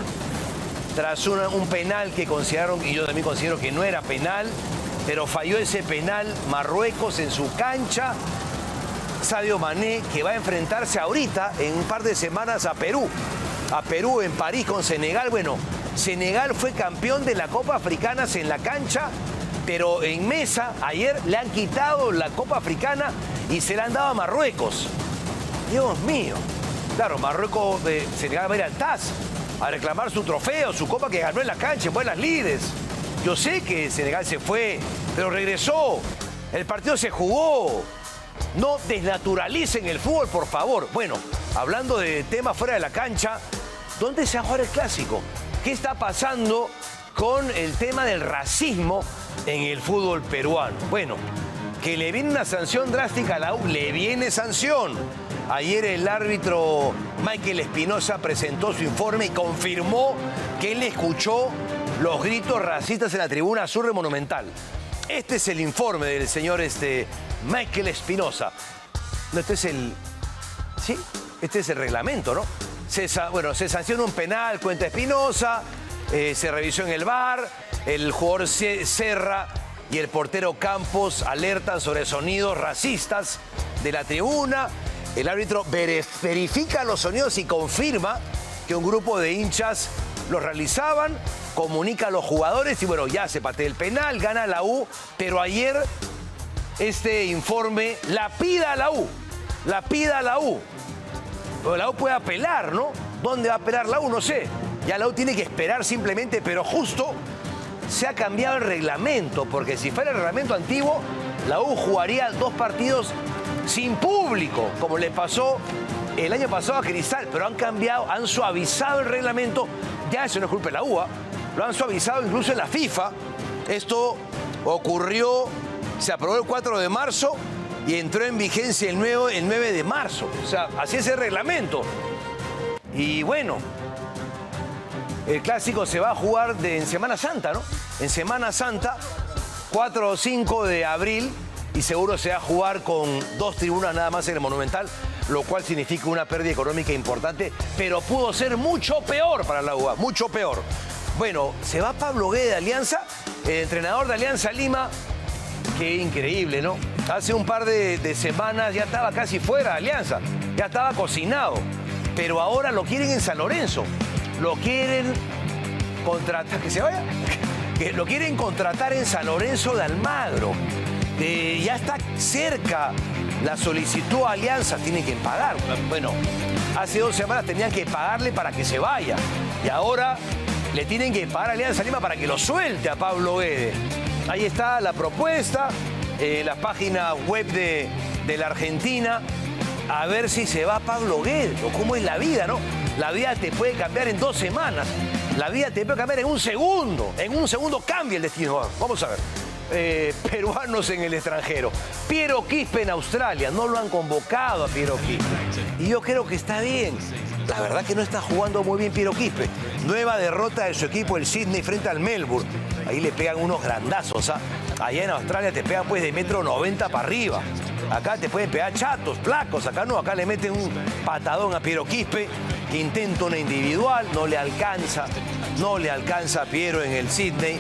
tras un penal que consideraron, y yo también considero que no era penal, pero falló ese penal Marruecos en su cancha. Sadio Mané, que va a enfrentarse ahorita, en un par de semanas, a Perú. A Perú en París con Senegal. Bueno, Senegal fue campeón de la Copa Africana en la cancha, pero en mesa ayer le han quitado la Copa Africana y se la han dado a Marruecos. Dios mío. Claro, Marruecos, Senegal va a ir al TAS a reclamar su trofeo, su copa que ganó en la cancha, en buenas lides. Yo sé que Senegal se fue, pero regresó. El partido se jugó. No desnaturalicen el fútbol, por favor. Bueno, hablando de temas fuera de la cancha, ¿dónde se va a jugar el clásico? ¿Qué está pasando con el tema del racismo en el fútbol peruano? Bueno, que le viene una sanción drástica a la U, le viene sanción. Ayer el árbitro Michael Espinosa presentó su informe y confirmó que él escuchó los gritos racistas en la tribuna sur de Monumental. Este es el informe del señor Michael Espinosa. No, este es el reglamento, ¿no? Se sanciona un penal, cuenta Espinosa, se revisó en el VAR, el jugador Serra y el portero Campos alertan sobre sonidos racistas de la tribuna. El árbitro verifica los sonidos y confirma que un grupo de hinchas los realizaban, comunica a los jugadores y bueno, ya se patea el penal, gana la U, pero ayer este informe la pida a la U. Pero la U puede apelar, ¿no? ¿Dónde va a apelar la U? No sé. Ya la U tiene que esperar simplemente, pero justo se ha cambiado el reglamento, porque si fuera el reglamento antiguo, la U jugaría 2 partidos sin público, como le pasó el año pasado a Cristal, pero han cambiado, han suavizado el reglamento. Ya eso no es culpa de la UA, lo han suavizado incluso en la FIFA. Esto ocurrió, se aprobó el 4 de marzo y entró en vigencia el 9 de marzo. O sea, así es el reglamento. Y bueno, el clásico se va a jugar en Semana Santa, ¿no? En Semana Santa, 4 o 5 de abril, y seguro se va a jugar con 2 tribunas nada más en el Monumental, lo cual significa una pérdida económica importante, pero pudo ser mucho peor para la UA, mucho peor. Bueno, se va Pablo Guede de Alianza, el entrenador de Alianza Lima. Qué increíble, ¿no? Hace un par de semanas ya estaba casi fuera de Alianza, ya estaba cocinado, pero ahora lo quieren en San Lorenzo, lo quieren contratar, que se vaya, que lo quieren contratar en San Lorenzo de Almagro. Ya está cerca la solicitud a Alianza, tienen que pagar. Bueno, hace 2 semanas tenían que pagarle para que se vaya. Y ahora le tienen que pagar a Alianza Lima para que lo suelte a Pablo Guede. Ahí está la propuesta, la página web de la Argentina. A ver si se va Pablo Guede, o cómo es la vida, ¿no? La vida te puede cambiar en 2 semanas. La vida te puede cambiar en un segundo. En un segundo cambia el destino. Vamos a ver. Peruanos en el extranjero. Piero Quispe en Australia, no lo han convocado a Piero Quispe. Y yo creo que está bien. La verdad que no está jugando muy bien Piero Quispe. Nueva derrota de su equipo, el Sydney, frente al Melbourne. Ahí le pegan unos grandazos. Allá en Australia te pegan pues de 1,90 m para arriba. Acá te pueden pegar chatos, flacos. Acá no, acá le meten un patadón a Piero Quispe, que intenta una individual, no le alcanza. No le alcanza a Piero en el Sydney,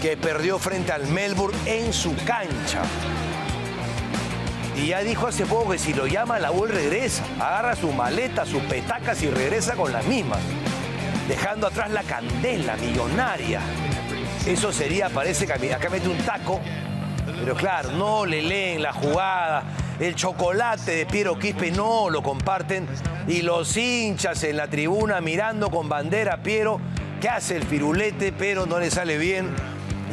que perdió frente al Melbourne en su cancha. Y ya dijo hace poco que si lo llama la U, él regresa. Agarra su maleta, sus petacas y regresa con las mismas, dejando atrás la candela millonaria. Eso sería, parece que acá mete un taco, pero claro, no le leen la jugada. El chocolate de Piero Quispe no lo comparten. Y los hinchas en la tribuna mirando con bandera a Piero, que hace el firulete, pero no le sale bien.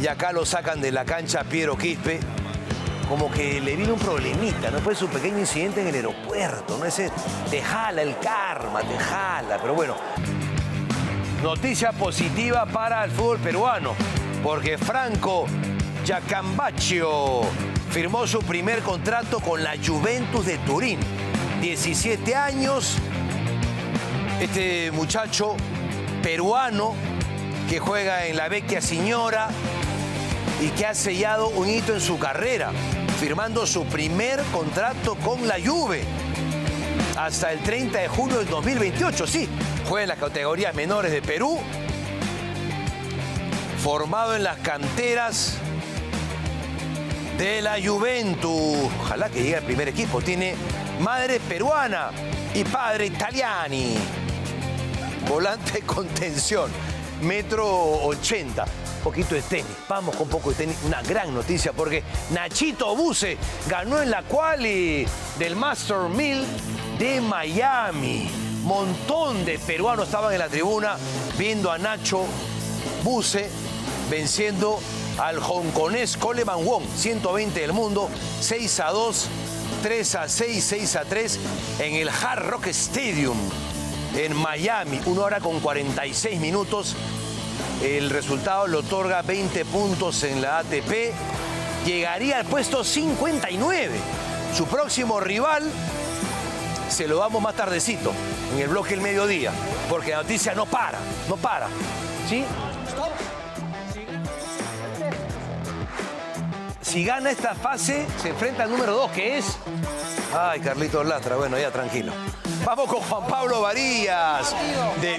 Y acá lo sacan de la cancha Piero Quispe. como que le vino un problemita, ¿no? Pues un pequeño incidente en el aeropuerto, ¿no? Ese te jala el karma, te jala, pero bueno. Noticia positiva para el fútbol peruano, porque Franco Giacambaccio firmó su primer contrato con la Juventus de Turín. 17 años, este muchacho peruano que juega en la Vecchia Signora y que ha sellado un hito en su carrera, firmando su primer contrato con la Juve hasta el 30 de junio del 2028. Sí, juega en las categorías menores de Perú, formado en las canteras de la Juventus. Ojalá que llegue al primer equipo. Tiene madre peruana y padre italiani. Volante de contención, 1,80 m. Poquito de tenis, vamos con poco de tenis. Una gran noticia porque Nachito Buse ganó en la quali del Master 1000 de Miami. Montón de peruanos estaban en la tribuna viendo a Nacho Buse venciendo al hongkonés Coleman Wong, 120 del mundo, 6-2, 3-6, 6-3 en el Hard Rock Stadium en Miami. 1 hora con 46 minutos. El resultado le otorga 20 puntos en la ATP. Llegaría al puesto 59. Su próximo rival se lo damos más tardecito, en el bloque del mediodía, porque la noticia no para, no para. ¿Sí? Si gana esta fase, se enfrenta al número 2, que es... Ay, Carlitos Lastra, bueno, ya tranquilo. Vamos con Juan Pablo Varillas,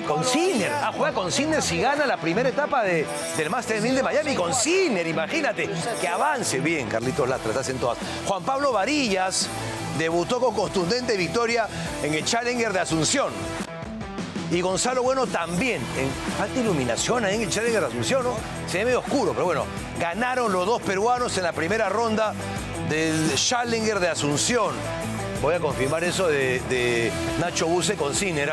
con Sinner. Juega con Sinner si gana la primera etapa del Master 1000 de Miami. Con Sinner, imagínate, que avance bien. Carlitos Lastra, estás en todas. Juan Pablo Varillas debutó con contundente victoria en el Challenger de Asunción. Y Gonzalo Bueno también. Falta iluminación ahí en el Challenger de Asunción, ¿no? Se ve medio oscuro, pero bueno. Ganaron los dos peruanos en la primera ronda del Challenger de Asunción. Voy a confirmar eso de Nacho Buse con Sinner.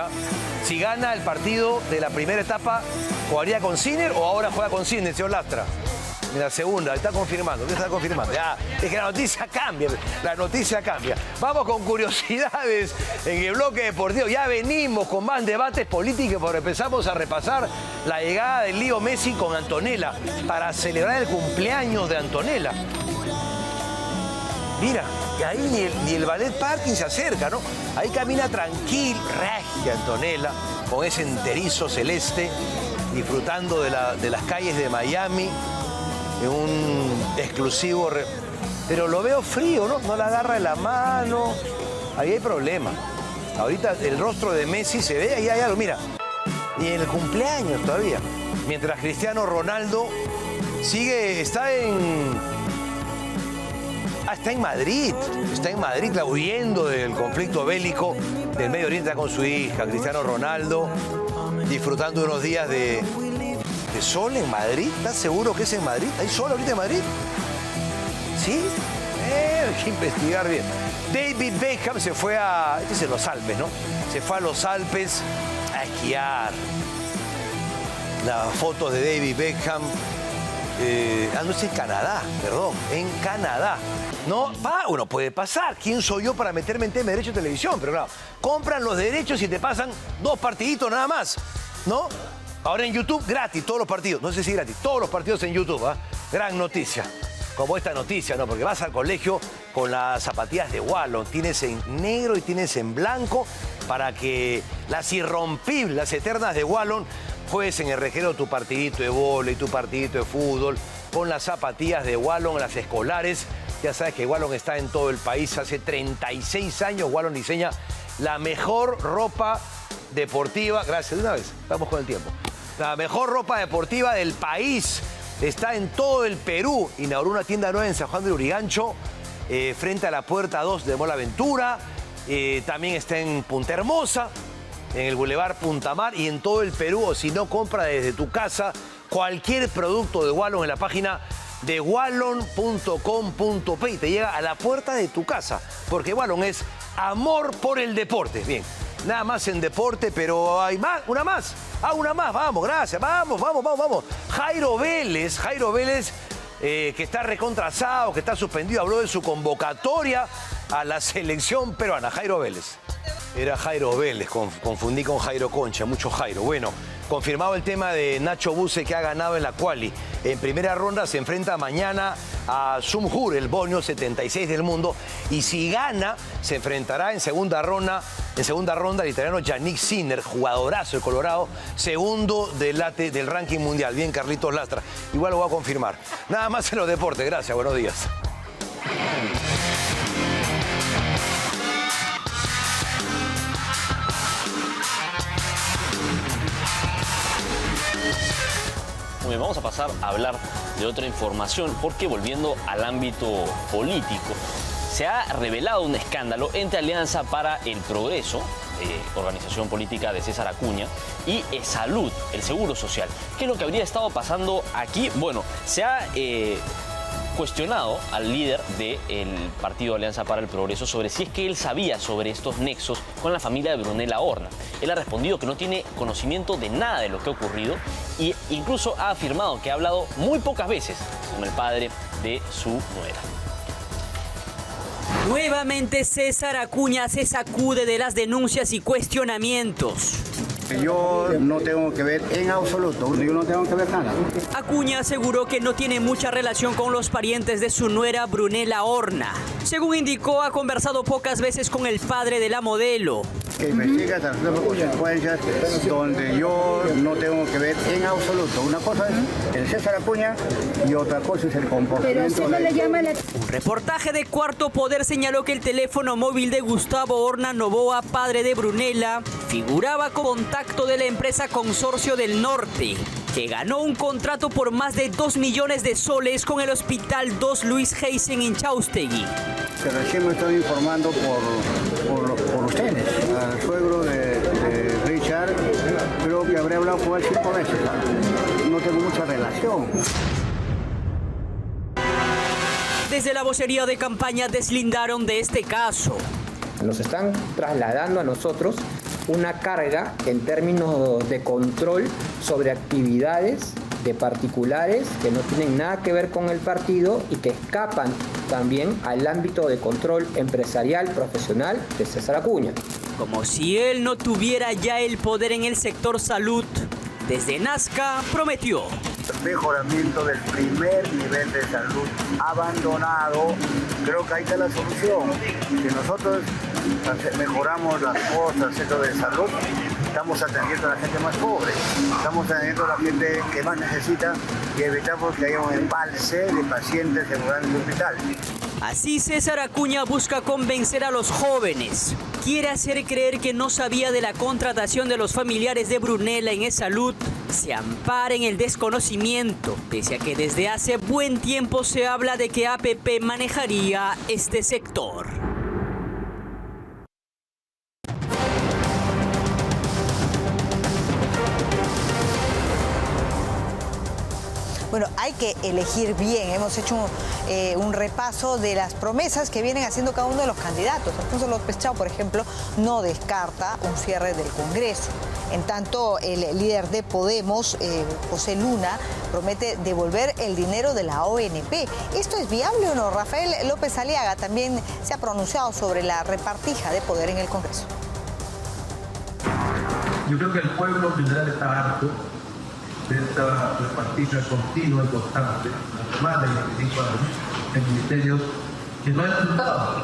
Si gana el partido de la primera etapa, ¿jugaría con Sinner o ahora juega con Sinner, señor Lastra? En la segunda, está confirmando, ¿qué está confirmando? Ya, es que la noticia cambia, la noticia cambia. Vamos con curiosidades en el bloque deportivo. Ya venimos con más debates políticos porque empezamos a repasar la llegada de Leo Messi con Antonella para celebrar el cumpleaños de Antonella. Mira, y ahí ni el ballet parking se acerca, ¿no? Ahí camina tranquil, regia Antonella, con ese enterizo celeste, disfrutando de las calles de Miami, en un exclusivo... Pero lo veo frío, ¿no? No la agarra en la mano. Ahí hay problema. Ahorita el rostro de Messi se ve, ahí hay algo, mira. Y en el cumpleaños todavía. Mientras Cristiano Ronaldo está en Madrid, huyendo del conflicto bélico del Medio Oriente, está con su hija, Cristiano Ronaldo, disfrutando unos días de sol en Madrid. ¿Estás seguro que es en Madrid? ¿Hay sol ahorita en Madrid? ¿Sí? Hay que investigar bien. David Beckham se fue este es en los Alpes, ¿no? Se fue a los Alpes a esquiar. Las fotos de David Beckham. No es en Canadá, perdón, en Canadá. No, uno puede pasar. ¿Quién soy yo para meterme en tema de derecho de televisión? Pero claro, compran los derechos y te pasan 2 partiditos nada más, ¿no? Ahora en YouTube, gratis, todos los partidos. No sé si gratis, todos los partidos en YouTube, ¿eh? Gran noticia. Como esta noticia, ¿no? Porque vas al colegio con las zapatillas de Wallon. Tienes en negro y tienes en blanco para que las irrompibles, las eternas de Wallon, juegues en el recreo tu partidito de vóley, tu partidito de fútbol, con las zapatillas de Wallon, las escolares. Ya sabes que Wallon está en todo el país. Hace 36 años Wallon diseña la mejor ropa deportiva. Gracias, de una vez, vamos con el tiempo. La mejor ropa deportiva del país. Está en todo el Perú. Inauguró una tienda nueva en San Juan de Lurigancho, frente a la puerta 2 de Mall Aventura. También está en Punta Hermosa, en el Boulevard Punta Mar y en todo el Perú. O si no, compra desde tu casa cualquier producto de Wallon en la página de wallon.com.p y te llega a la puerta de tu casa. Porque Wallon es amor por el deporte. Bien, nada más en deporte, pero hay más, una más. Una más, vamos, gracias, vamos. Jairo Vélez que está recontrasado, que está suspendido, habló de su convocatoria a la selección peruana. Jairo Vélez. Era Jairo Vélez, confundí con Jairo Concha, mucho Jairo. Bueno, confirmado el tema de Nacho Buse, que ha ganado en la quali. En primera ronda se enfrenta mañana a Sumhur, el bonio 76 del mundo. Y si gana, se enfrentará en segunda ronda el italiano Yannick Sinner, jugadorazo de Colorado, segundo del ranking mundial. Bien, Carlitos Lastra. Igual lo voy a confirmar. Nada más en los deportes. Gracias, buenos días. Bien, vamos a pasar a hablar de otra información, porque volviendo al ámbito político, se ha revelado un escándalo entre Alianza para el Progreso, organización política de César Acuña, y Salud, el Seguro Social. ¿Qué es lo que habría estado pasando aquí? Bueno, se ha cuestionado al líder del partido Alianza para el Progreso sobre si es que él sabía sobre estos nexos con la familia de Brunella Horna. Él ha respondido que no tiene conocimiento de nada de lo que ha ocurrido e incluso ha afirmado que ha hablado muy pocas veces con el padre de su nuera. Nuevamente César Acuña se sacude de las denuncias y cuestionamientos. Yo no tengo que ver en absoluto, yo no tengo que ver nada. Acuña aseguró que no tiene mucha relación con los parientes de su nuera Brunella Horna. Según indicó, ha conversado pocas veces con el padre de la modelo. Que investiga las consecuencias donde yo no tengo que ver en absoluto. Una cosa es el César Acuña y otra cosa es el comportamiento. Un reportaje de Cuarto Poder señaló que el teléfono móvil de Gustavo Horna Novoa, padre de Brunella, figuraba con contacto de la empresa Consorcio del Norte, que ganó un contrato por más de 2 millones de soles con el Hospital 2 Luis Heisen en Chaustegui. Que recién me estoy informando por ustedes. Al suegro de Richard, creo que habré hablado con él 5 veces. No tengo mucha relación. Desde la vocería de campaña deslindaron de este caso. Nos están trasladando a nosotros una carga en términos de control sobre actividades de particulares que no tienen nada que ver con el partido y que escapan también al ámbito de control empresarial profesional de César Acuña. Como si él no tuviera ya el poder en el sector salud, desde Nazca prometió. Mejoramiento del primer nivel de salud abandonado, creo que ahí está la solución. Si nosotros mejoramos las cosas, centro de salud, estamos atendiendo a la gente más pobre, estamos atendiendo a la gente que más necesita y evitamos que haya un embalse de pacientes en un hospital. Así César Acuña busca convencer a los jóvenes. Quiere hacer creer que no sabía de la contratación de los familiares de Brunella en E-Salud. Se ampara en el desconocimiento, pese a que desde hace buen tiempo se habla de que APP manejaría este sector. Bueno, hay que elegir bien. Hemos hecho un repaso de las promesas que vienen haciendo cada uno de los candidatos. Alfonso López Chao, por ejemplo, no descarta un cierre del Congreso. En tanto, el líder de Podemos, José Luna, promete devolver el dinero de la ONP. ¿Esto es viable o no? Rafael López Aliaga también se ha pronunciado sobre la repartija de poder en el Congreso. Yo creo que el pueblo tendrá que estar harto de esta repartija continua y constante, la semana y 25 años, en ministerios que no han resultado.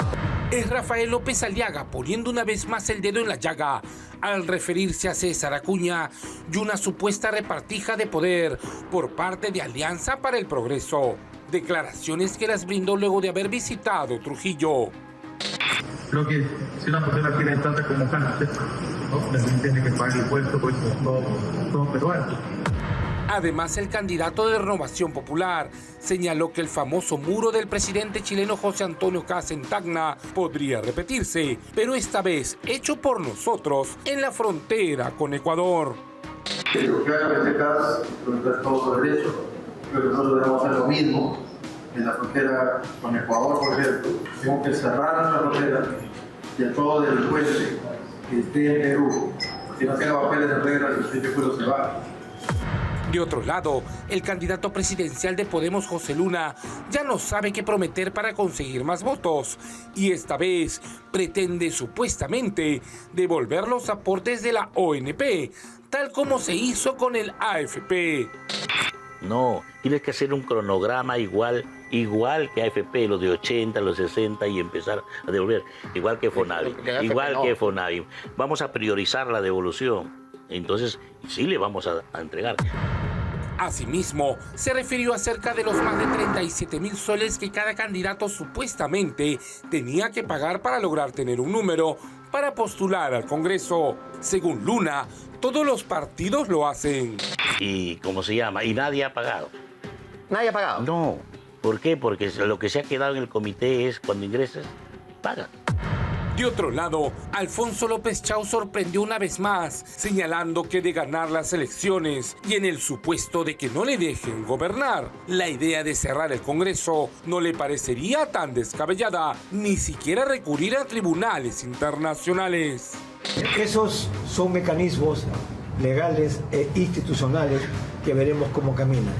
Es Rafael López Aliaga poniendo una vez más el dedo en la llaga al referirse a César Acuña y una supuesta repartija de poder por parte de Alianza para el Progreso. Declaraciones que las brindó luego de haber visitado Trujillo. Creo que si una persona tiene tanta como cáncer, ¿no? También tiene que pagar impuestos, pues todo peruano. Además, el candidato de Renovación Popular señaló que el famoso muro del presidente chileno José Antonio Kast en Tacna podría repetirse, pero esta vez hecho por nosotros en la frontera con Ecuador. Pero claramente Kast es todo su derecho. Creo que nosotros debemos hacer lo mismo en la frontera con Ecuador, por ejemplo. Tenemos que cerrar nuestra frontera y a todo delincuente que esté en Perú, que no tenga papeles de regla, el pueblo se va. De otro lado, el candidato presidencial de Podemos, José Luna, ya no sabe qué prometer para conseguir más votos y esta vez pretende supuestamente devolver los aportes de la ONP, tal como se hizo con el AFP. No, tienes que hacer un cronograma igual que AFP, los de 80, los 60 y empezar a devolver, igual que Fonavi, que Fonavi. Vamos a priorizar la devolución, entonces sí le vamos a entregar. Asimismo, se refirió acerca de los más de 37.000 soles que cada candidato supuestamente tenía que pagar para lograr tener un número para postular al Congreso. Según Luna, todos los partidos lo hacen. ¿Y cómo se llama? Y nadie ha pagado. ¿Nadie ha pagado? No. ¿Por qué? Porque lo que se ha quedado en el comité es cuando ingresas, paga. De otro lado, Alfonso López Chao sorprendió una vez más, señalando que de ganar las elecciones y en el supuesto de que no le dejen gobernar, la idea de cerrar el Congreso no le parecería tan descabellada, ni siquiera recurrir a tribunales internacionales. Esos son mecanismos legales e institucionales que veremos cómo caminan.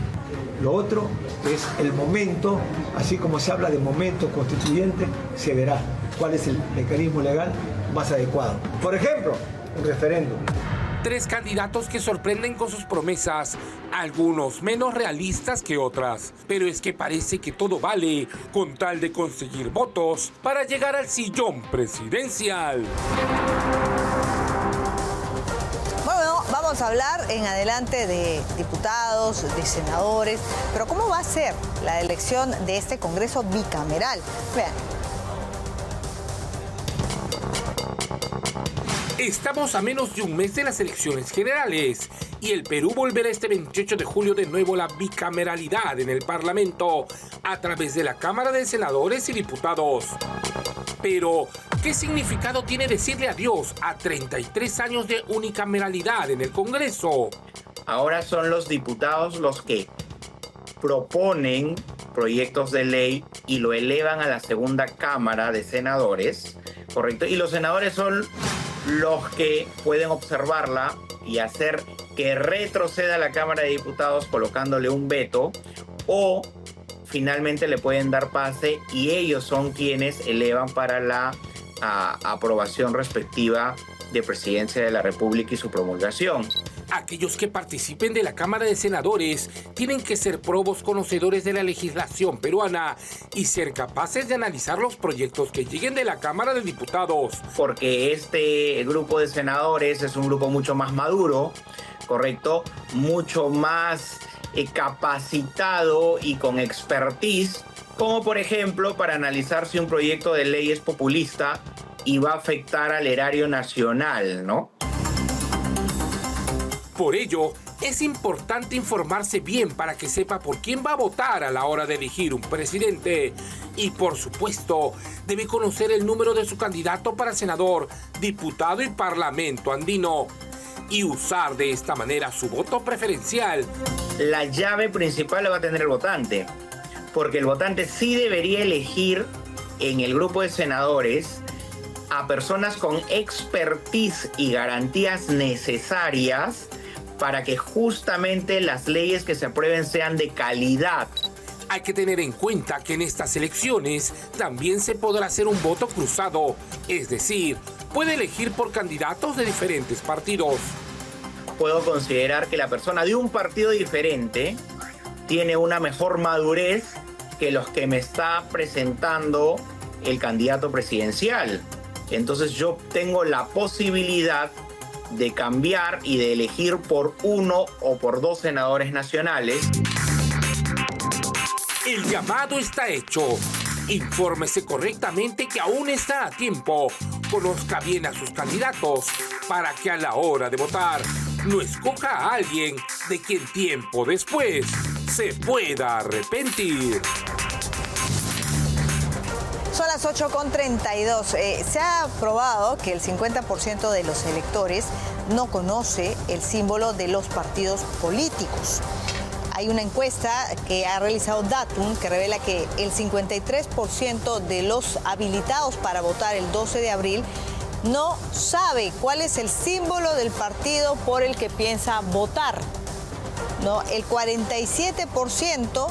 Lo otro es el momento, así como se habla de momento constituyente, se verá cuál es el mecanismo legal más adecuado. Por ejemplo, un referéndum. 3 candidatos que sorprenden con sus promesas, algunos menos realistas que otras. Pero es que parece que todo vale con tal de conseguir votos para llegar al sillón presidencial. Bueno, vamos a hablar en adelante de diputados, de senadores, pero ¿cómo va a ser la elección de este Congreso bicameral? Vean. Estamos a menos de un mes de las elecciones generales y el Perú volverá este 28 de julio de nuevo la bicameralidad en el Parlamento a través de la Cámara de Senadores y Diputados. Pero, ¿qué significado tiene decirle adiós a 33 años de unicameralidad en el Congreso? Ahora son los diputados los que proponen proyectos de ley y lo elevan a la segunda Cámara de Senadores, ¿correcto? Y los senadores son los que pueden observarla y hacer que retroceda a la Cámara de Diputados colocándole un veto, o finalmente le pueden dar pase y ellos son quienes elevan para la aprobación respectiva de Presidencia de la República y su promulgación. Aquellos que participen de la Cámara de Senadores tienen que ser probos conocedores de la legislación peruana y ser capaces de analizar los proyectos que lleguen de la Cámara de Diputados. Porque este grupo de senadores es un grupo mucho más maduro, ¿correcto? Mucho más capacitado y con expertise, como por ejemplo para analizar si un proyecto de ley es populista y va a afectar al erario nacional, ¿no? Por ello, es importante informarse bien para que sepa por quién va a votar a la hora de elegir un presidente. Y por supuesto, debe conocer el número de su candidato para senador, diputado y parlamento andino. Y usar de esta manera su voto preferencial. La llave principal la va a tener el votante, porque el votante sí debería elegir en el grupo de senadores a personas con expertise y garantías necesarias para que justamente las leyes que se aprueben sean de calidad. Hay que tener en cuenta que en estas elecciones también se podrá hacer un voto cruzado, es decir, puede elegir por candidatos de diferentes partidos. Puedo considerar que la persona de un partido diferente tiene una mejor madurez que los que me está presentando el candidato presidencial. Entonces yo tengo la posibilidad de cambiar y de elegir por uno o por dos senadores nacionales. El llamado está hecho. Infórmese correctamente que aún está a tiempo. Conozca bien a sus candidatos para que a la hora de votar no escoja a alguien de quien tiempo después se pueda arrepentir. Son las 8:32. Se ha probado que el 50% de los electores no conoce el símbolo de los partidos políticos. Hay una encuesta que ha realizado Datum que revela que el 53% de los habilitados para votar el 12 de abril no sabe cuál es el símbolo del partido por el que piensa votar. ¿no? El 47%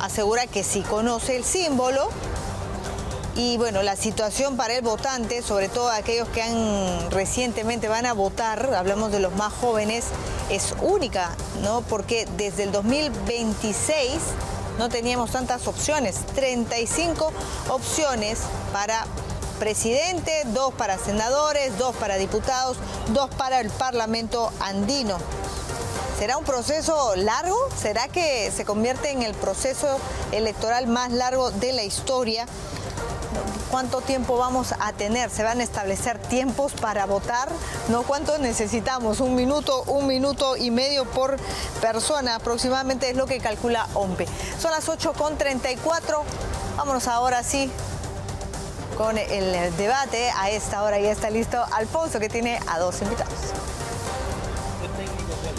asegura que sí conoce el símbolo. Y bueno, la situación para el votante, sobre todo aquellos que recientemente van a votar, hablamos de los más jóvenes, es única, ¿no? Porque desde el 2026 no teníamos tantas opciones, 35 opciones para presidente, 2 para senadores, 2 para diputados, 2 para el Parlamento andino. ¿Será un proceso largo? ¿Será que se convierte en el proceso electoral más largo de la historia? ¿Cuánto tiempo vamos a tener? ¿Se van a establecer tiempos para votar? ¿No? ¿Cuánto necesitamos? Un minuto y medio por persona aproximadamente es lo que calcula OMPE. Son las 8:34. Vámonos ahora sí con el debate. A esta hora ya está listo Alfonso, que tiene a 2 invitados.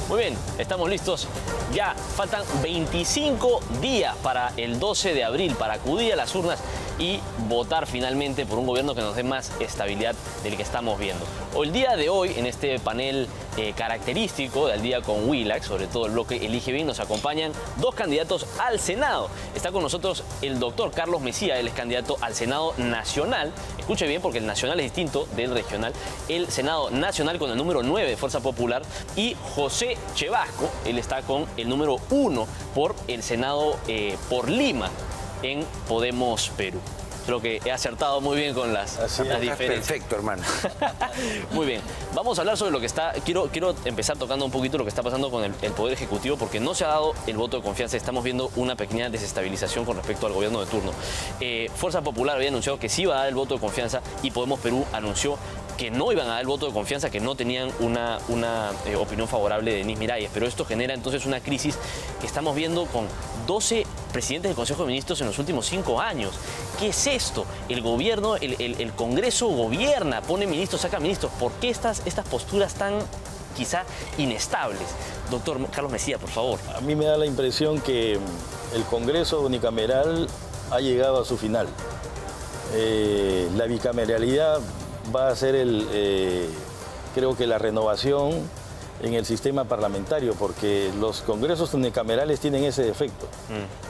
Muy bien, estamos listos. Ya faltan 25 días para el 12 de abril, para acudir a las urnas y votar finalmente por un gobierno que nos dé más estabilidad del que estamos viendo. El día de hoy, en este panel característico del día con Willax, sobre todo el bloque Elige Bien, nos acompañan 2 candidatos al Senado. Está con nosotros el doctor Carlos Mejía, él es candidato al Senado Nacional. Escuche bien, porque el nacional es distinto del regional. El Senado Nacional con el número 9 de Fuerza Popular, y José Chevasco, él está con el número 1 por el Senado por Lima, en Podemos Perú. Creo que he acertado muy bien con las diferencias. Perfecto, hermano. Muy bien. Vamos a hablar sobre lo que está... Quiero empezar tocando un poquito lo que está pasando con el Poder Ejecutivo, porque no se ha dado el voto de confianza. Estamos viendo una pequeña desestabilización con respecto al gobierno de turno. Fuerza Popular había anunciado que sí iba a dar el voto de confianza, y Podemos Perú anunció que no iban a dar el voto de confianza, que no tenían una opinión favorable de Denis Miralles. Pero esto genera entonces una crisis que estamos viendo con 12 presidentes del Consejo de Ministros en los últimos 5 años. ¿Qué es esto? El gobierno, el Congreso gobierna, pone ministros, saca ministros. ¿Por qué estas posturas tan quizá inestables? Doctor Carlos Mejía, por favor. A mí me da la impresión que el Congreso unicameral ha llegado a su final. La bicameralidad va a ser creo que la renovación en el sistema parlamentario, porque los congresos unicamerales tienen ese defecto.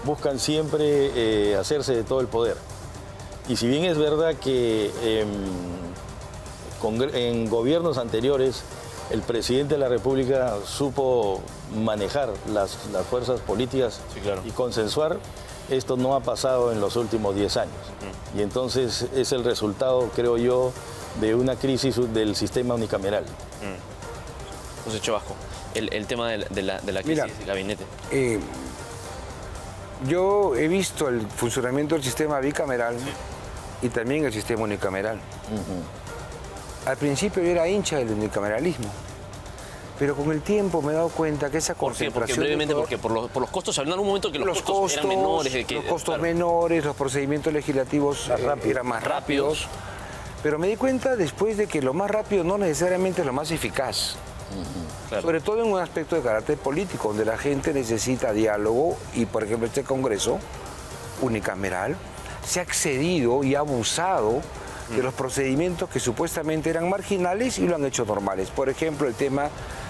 Buscan siempre hacerse de todo el poder. Y si bien es verdad que en gobiernos anteriores el presidente de la República supo manejar las fuerzas políticas, sí, claro, y consensuar, esto no ha pasado en los últimos 10 años. Y entonces es el resultado, creo yo, de una crisis del sistema unicameral. José Chevasco, el tema de la crisis. Mira, del gabinete. Yo he visto el funcionamiento del sistema bicameral, sí, y también el sistema unicameral. Al principio yo era hincha del unicameralismo, pero con el tiempo me he dado cuenta que esa concentración... Porque brevemente, porque por los costos, en algún momento que los costos eran menores. Los costos menores, los procedimientos legislativos eran más rápidos. Pero me di cuenta después de que lo más rápido no necesariamente es lo más eficaz. Claro. Sobre todo en un aspecto de carácter político, donde la gente necesita diálogo, y por ejemplo este Congreso unicameral se ha excedido y ha abusado de los procedimientos que supuestamente eran marginales y lo han hecho normales. Por ejemplo, el tema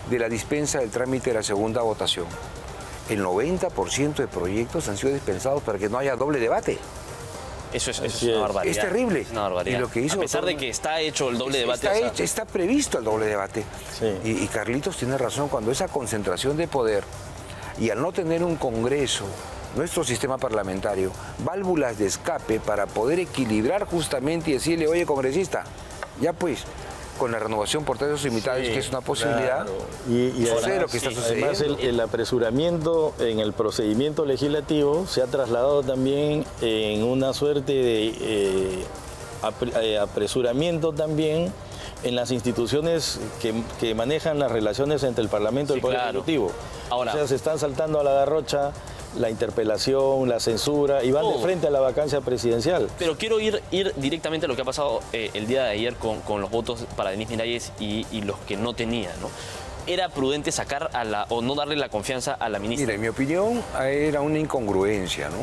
de la dispensa del trámite de la segunda votación. El 90% de proyectos han sido dispensados para que no haya doble debate. Eso es una barbaridad. Es terrible. Es una barbaridad. Y lo que hizo a pesar de que está hecho el doble debate. Está previsto el doble debate. Sí. Y Carlitos tiene razón, cuando esa concentración de poder, y al no tener un Congreso, nuestro sistema parlamentario, válvulas de escape para poder equilibrar justamente y decirle, oye, congresista, ya pues, con la renovación por tercios limitados, que es una posibilidad, claro. Y además, lo que está sucediendo. Además, el apresuramiento en el procedimiento legislativo se ha trasladado también en una suerte de apresuramiento también en las instituciones que manejan las relaciones entre el Parlamento y el Poder Ejecutivo. Ahora, o sea, se están saltando a la garrocha la interpelación, la censura, y van de frente a la vacancia presidencial. Pero quiero ir directamente a lo que ha pasado el día de ayer con los votos para Denis Miralles y los que no tenía, ¿no? ¿Era prudente sacar o no darle la confianza a la ministra? Mira, en mi opinión, era una incongruencia, ¿no?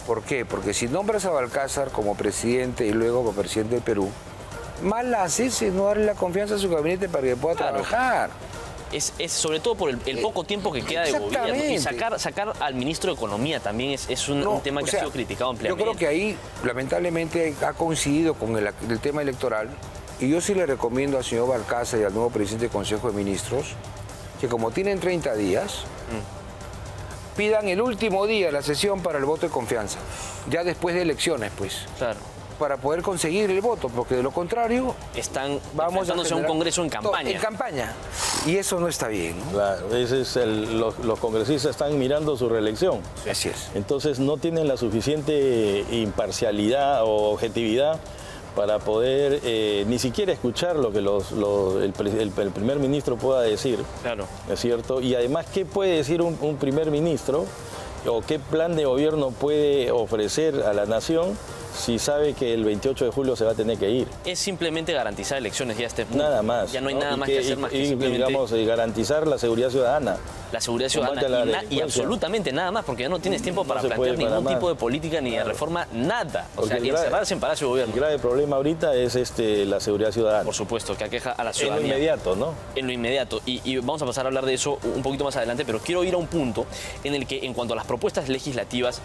¿Por qué? Porque si nombras a Balcázar como presidente y luego como presidente del Perú, mal haces en no darle la confianza a su gabinete para que pueda trabajar. Es sobre todo por el poco tiempo que queda de gobierno. Y sacar al ministro de Economía también es un tema que ha sido criticado ampliamente. Yo creo que ahí, lamentablemente, ha coincidido con el tema electoral. Y yo sí le recomiendo al señor Balcázar y al nuevo presidente del Consejo de Ministros que, como tienen 30 días, pidan el último día la sesión para el voto de confianza. Ya después de elecciones, pues. Claro. Para poder conseguir el voto, porque de lo contrario vamos a un Congreso en campaña. En campaña. Y eso no está bien, ¿no? Claro, los congresistas están mirando su reelección. Sí. Así es. Entonces no tienen la suficiente imparcialidad o objetividad para poder ni siquiera escuchar lo que el primer ministro pueda decir. Claro. ¿Es cierto? Y además, ¿qué puede decir un primer ministro o qué plan de gobierno puede ofrecer a la nación si sabe que el 28 de julio se va a tener que ir? Es simplemente garantizar elecciones ya a este punto. Nada más. Ya no hay nada más que hacer más que simplemente... digamos, garantizar la seguridad ciudadana. La seguridad ciudadana y absolutamente nada más, porque ya no tienes tiempo para plantear ningún tipo de política ni de reforma, nada. O sea, encerrarse en Palacio de Gobierno. El grave problema ahorita es la seguridad ciudadana. Por supuesto, que aqueja a la ciudadanía. En lo inmediato, ¿no? En lo inmediato. Y vamos a pasar a hablar de eso un poquito más adelante, pero quiero ir a un punto en el que, en cuanto a las propuestas legislativas,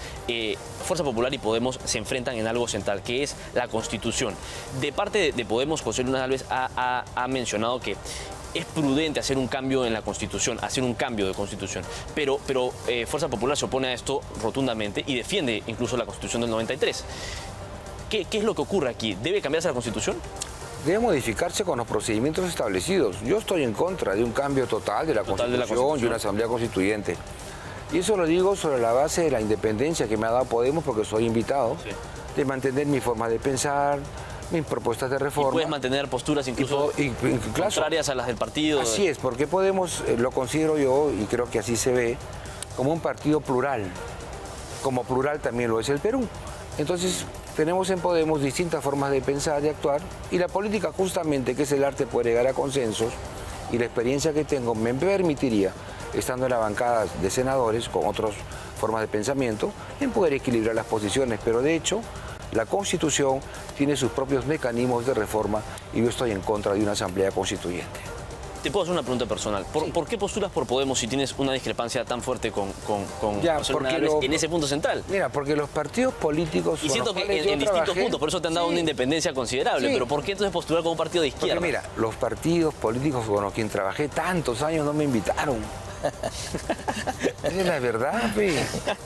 Fuerza Popular y Podemos se enfrentan en algo central, que es la Constitución. De parte de Podemos, José Luna Gálvez ha mencionado que es prudente hacer un cambio en la Constitución, hacer un cambio de Constitución. Pero Fuerza Popular se opone a esto rotundamente y defiende incluso la Constitución del 93. ¿Qué es lo que ocurre aquí? ¿Debe cambiarse la Constitución? Debe modificarse con los procedimientos establecidos. Yo estoy en contra de un cambio total de la Constitución y una Asamblea Constituyente. Y eso lo digo sobre la base de la independencia que me ha dado Podemos, porque soy invitado, de mantener mi forma de pensar, mis propuestas de reforma. Y puedes mantener posturas incluso contrarias a las del partido. Así es, porque Podemos, lo considero yo, y creo que así se ve, como un partido plural. Como plural también lo es el Perú. Entonces, tenemos en Podemos distintas formas de pensar, de actuar, y la política justamente, que es el arte de poder llegar a consensos, y la experiencia que tengo me permitiría, estando en la bancada de senadores con otras formas de pensamiento, en poder equilibrar las posiciones. Pero de hecho, la Constitución tiene sus propios mecanismos de reforma y yo estoy en contra de una Asamblea Constituyente. Te puedo hacer una pregunta personal. ¿Por qué postulas por Podemos si tienes una discrepancia tan fuerte con José Luna Gálvez en ese punto central? Mira, porque los partidos políticos... Y siento que en distintos puntos, por eso te han dado una independencia considerable. Pero ¿por qué entonces postular como un partido de izquierda? Porque mira, los partidos políticos con los que trabajé tantos años no me invitaron. Esa es la verdad, pe.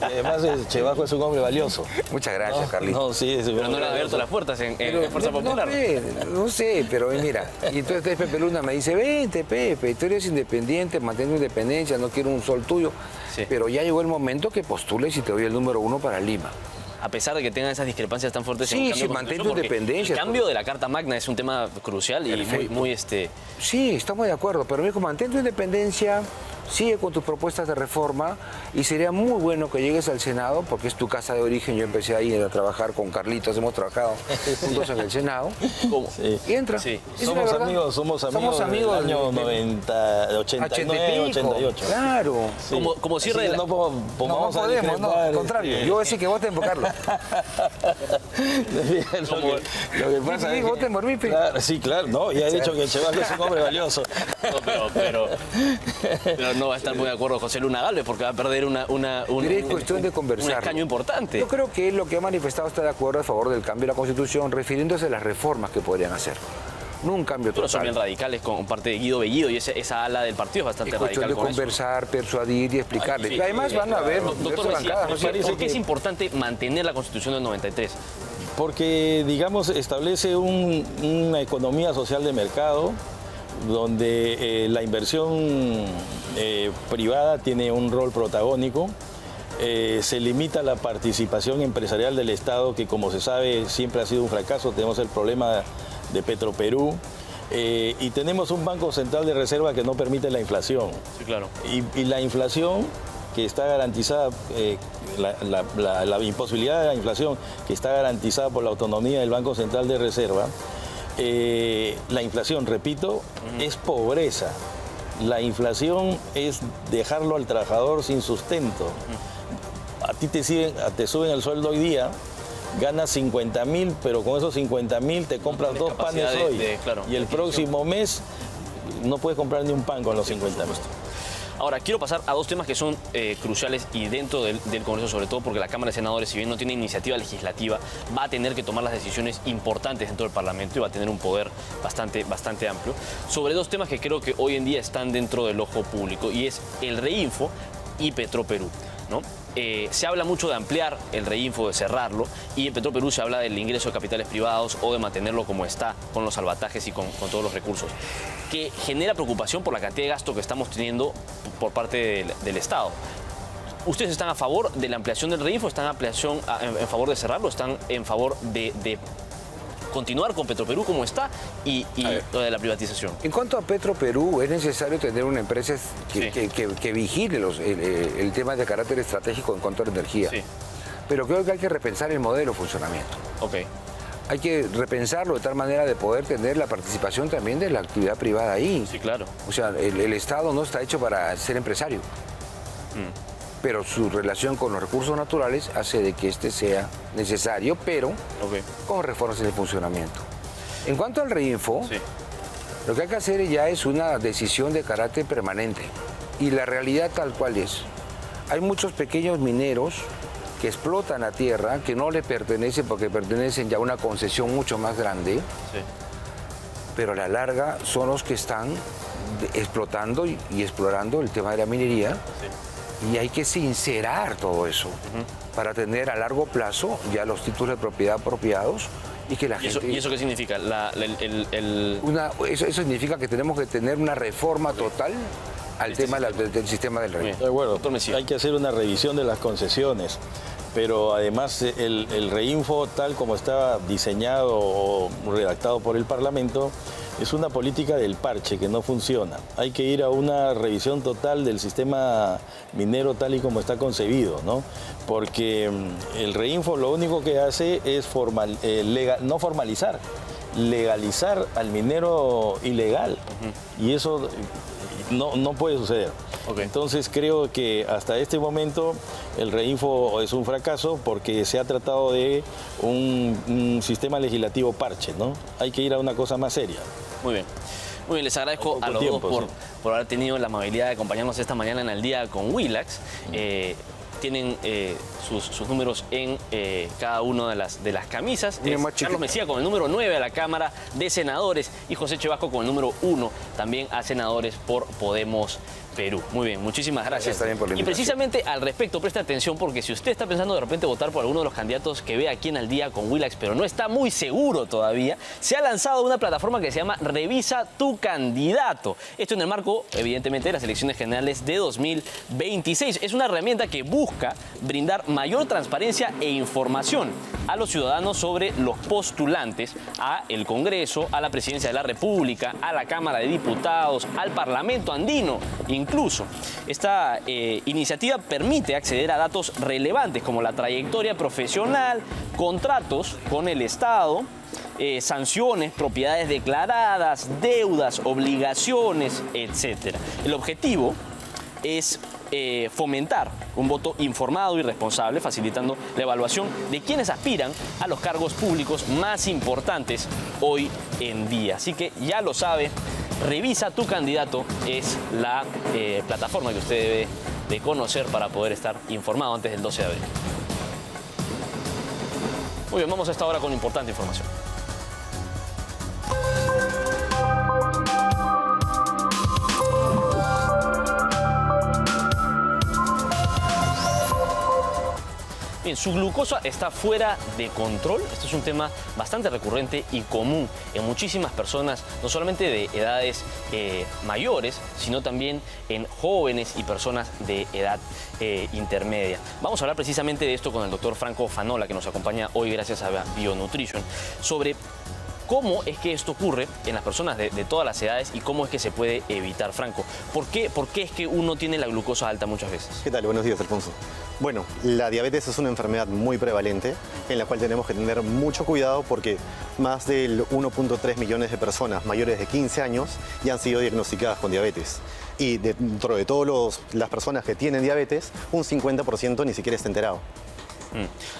Además, Chevaco es un hombre valioso. Muchas gracias, Carlitos. No, sí, pero no le han abierto las puertas en Fuerza Popular. No sé, pero mira, y entonces Pepe Luna me dice, vente, Pepe, tú eres independiente, mantén tu independencia, no quiero un sol tuyo. Sí. Pero ya llegó el momento que postules y te doy el número 1 para Lima. A pesar de que tengan esas discrepancias tan fuertes en el cambio mantén tu independencia. El cambio de la Carta Magna es un tema crucial y muy Sí, estamos de acuerdo, pero me dijo, mantén tu independencia, sigue con tus propuestas de reforma y sería muy bueno que llegues al Senado, porque es tu casa de origen. Yo empecé ahí a trabajar con Carlitos, hemos trabajado juntos en el Senado. ¿Cómo? Sí. Y entra. Sí. Somos amigos del año 90, 89, 88. Claro. Sí. Como cierre de la... No podemos, al contrario. Yo voy a decir que voten por Carlos. Lo que pasa es que voten por mí, claro, sí, claro, no, ya he dicho que Chevaco es un hombre valioso. No, pero no va a estar muy de acuerdo José Luna Gálvez porque va a perder un cuestión de conversar. Un escaño importante. Yo creo que lo que ha manifestado está de acuerdo a favor del cambio de la Constitución, refiriéndose a las reformas que podrían hacer. No un cambio total. Pero son bien radicales con parte de Guido Bellido y esa ala del partido es bastante radical. Es cuestión de conversar, persuadir y explicarle. Sí, además van a ver, doctor Mejía, ¿por qué es importante mantener la Constitución del 93? Porque, digamos, establece una economía social de mercado donde la inversión privada tiene un rol protagónico. Se limita la participación empresarial del Estado, que como se sabe siempre ha sido un fracaso. Tenemos el problema de Petroperú y tenemos un Banco Central de Reserva que no permite la inflación. Sí, claro. Y la inflación que está garantizada, la imposibilidad de la inflación que está garantizada por la autonomía del Banco Central de Reserva, la inflación, repito, es pobreza. La inflación es dejarlo al trabajador sin sustento. A ti te suben el sueldo hoy día, ganas 50.000, pero con esos 50.000 te compras 2 panes hoy. Claro, y el próximo mes no puedes comprar ni un pan con los 50.000. Ahora, quiero pasar a dos temas que son cruciales y dentro del Congreso, sobre todo porque la Cámara de Senadores, si bien no tiene iniciativa legislativa, va a tener que tomar las decisiones importantes dentro del Parlamento y va a tener un poder bastante amplio, sobre dos temas que creo que hoy en día están dentro del ojo público, y es el Reinfo y Petroperú, ¿no? Se habla mucho de ampliar el Reinfo, de cerrarlo, y en Petroperú se habla del ingreso de capitales privados o de mantenerlo como está, con los salvatajes y con todos los recursos, que genera preocupación por la cantidad de gasto que estamos teniendo por parte del Estado. ¿Ustedes están a favor de la ampliación del Reinfo? ¿Están en favor de cerrarlo? ¿Están en favor de continuar con Petroperú como está y lo de la privatización? En cuanto a Petroperú, es necesario tener una empresa que vigile el tema de carácter estratégico en cuanto a la energía. Sí. Pero creo que hay que repensar el modelo de funcionamiento. Okay. Hay que repensarlo de tal manera de poder tener la participación también de la actividad privada ahí. Sí, claro. O sea, el Estado no está hecho para ser empresario. Pero su relación con los recursos naturales hace de que este sea necesario, pero con reformas en el funcionamiento. En cuanto al Reinfo, lo que hay que hacer ya es una decisión de carácter permanente. Y la realidad tal cual es. Hay muchos pequeños mineros que explotan la tierra, que no le pertenecen porque pertenecen ya a una concesión mucho más grande, pero a la larga son los que están explotando y explorando el tema de la minería. Y hay que sincerar todo eso para tener a largo plazo ya los títulos de propiedad apropiados y que la gente... ¿Y eso qué significa? Eso significa que tenemos que tener una reforma total al tema del sistema del Reinfo. De acuerdo, hay que hacer una revisión de las concesiones, pero además el Reinfo, tal como está diseñado o redactado por el Parlamento, es una política del parche que no funciona. Hay que ir a una revisión total del sistema minero tal y como está concebido, ¿no? Porque el Reinfo lo único que hace es no formalizar, legalizar al minero ilegal. Y eso no puede suceder. Entonces creo que hasta este momento el Reinfo es un fracaso porque se ha tratado de un sistema legislativo parche, ¿no? Hay que ir a una cosa más seria. Muy bien. Muy bien, les agradezco a los dos por haber tenido la amabilidad de acompañarnos esta mañana en Al Día con Willax. Tienen sus números en cada una de las camisas. Carlos Mejía con el número 9 a la Cámara de Senadores y José Chevasco con el número 1 también a senadores por Podemos Perú. Muy bien, muchísimas gracias. Y precisamente al respecto, preste atención porque si usted está pensando de repente votar por alguno de los candidatos que ve aquí en Al Día con Willax, pero no está muy seguro todavía, se ha lanzado una plataforma que se llama Revisa tu Candidato. Esto en el marco, evidentemente, de las elecciones generales de 2026. Es una herramienta que busca brindar mayor transparencia e información a los ciudadanos sobre los postulantes a el Congreso, a la Presidencia de la República, a la Cámara de Diputados, al Parlamento andino. Incluso, esta iniciativa permite acceder a datos relevantes como la trayectoria profesional, contratos con el Estado, sanciones, propiedades declaradas, deudas, obligaciones, etc. El objetivo es fomentar un voto informado y responsable, facilitando la evaluación de quienes aspiran a los cargos públicos más importantes hoy en día. Así que ya lo sabe, Revisa tu Candidato es la plataforma que usted debe de conocer para poder estar informado antes del 12 de abril. Muy bien, vamos a esta hora con importante información. Bien, su glucosa está fuera de control. Este es un tema bastante recurrente y común en muchísimas personas, no solamente de edades mayores, sino también en jóvenes y personas de edad intermedia. Vamos a hablar precisamente de esto con el doctor Franco Fanola, que nos acompaña hoy gracias a BioNutrition, sobre cómo es que esto ocurre en las personas de todas las edades y cómo es que se puede evitar. Franco, ¿por qué es que uno tiene la glucosa alta muchas veces? ¿Qué tal? Buenos días, Alfonso. Bueno, la diabetes es una enfermedad muy prevalente en la cual tenemos que tener mucho cuidado porque más del 1.3 millones de personas mayores de 15 años ya han sido diagnosticadas con diabetes. Y dentro de todas las personas que tienen diabetes, un 50% ni siquiera está enterado.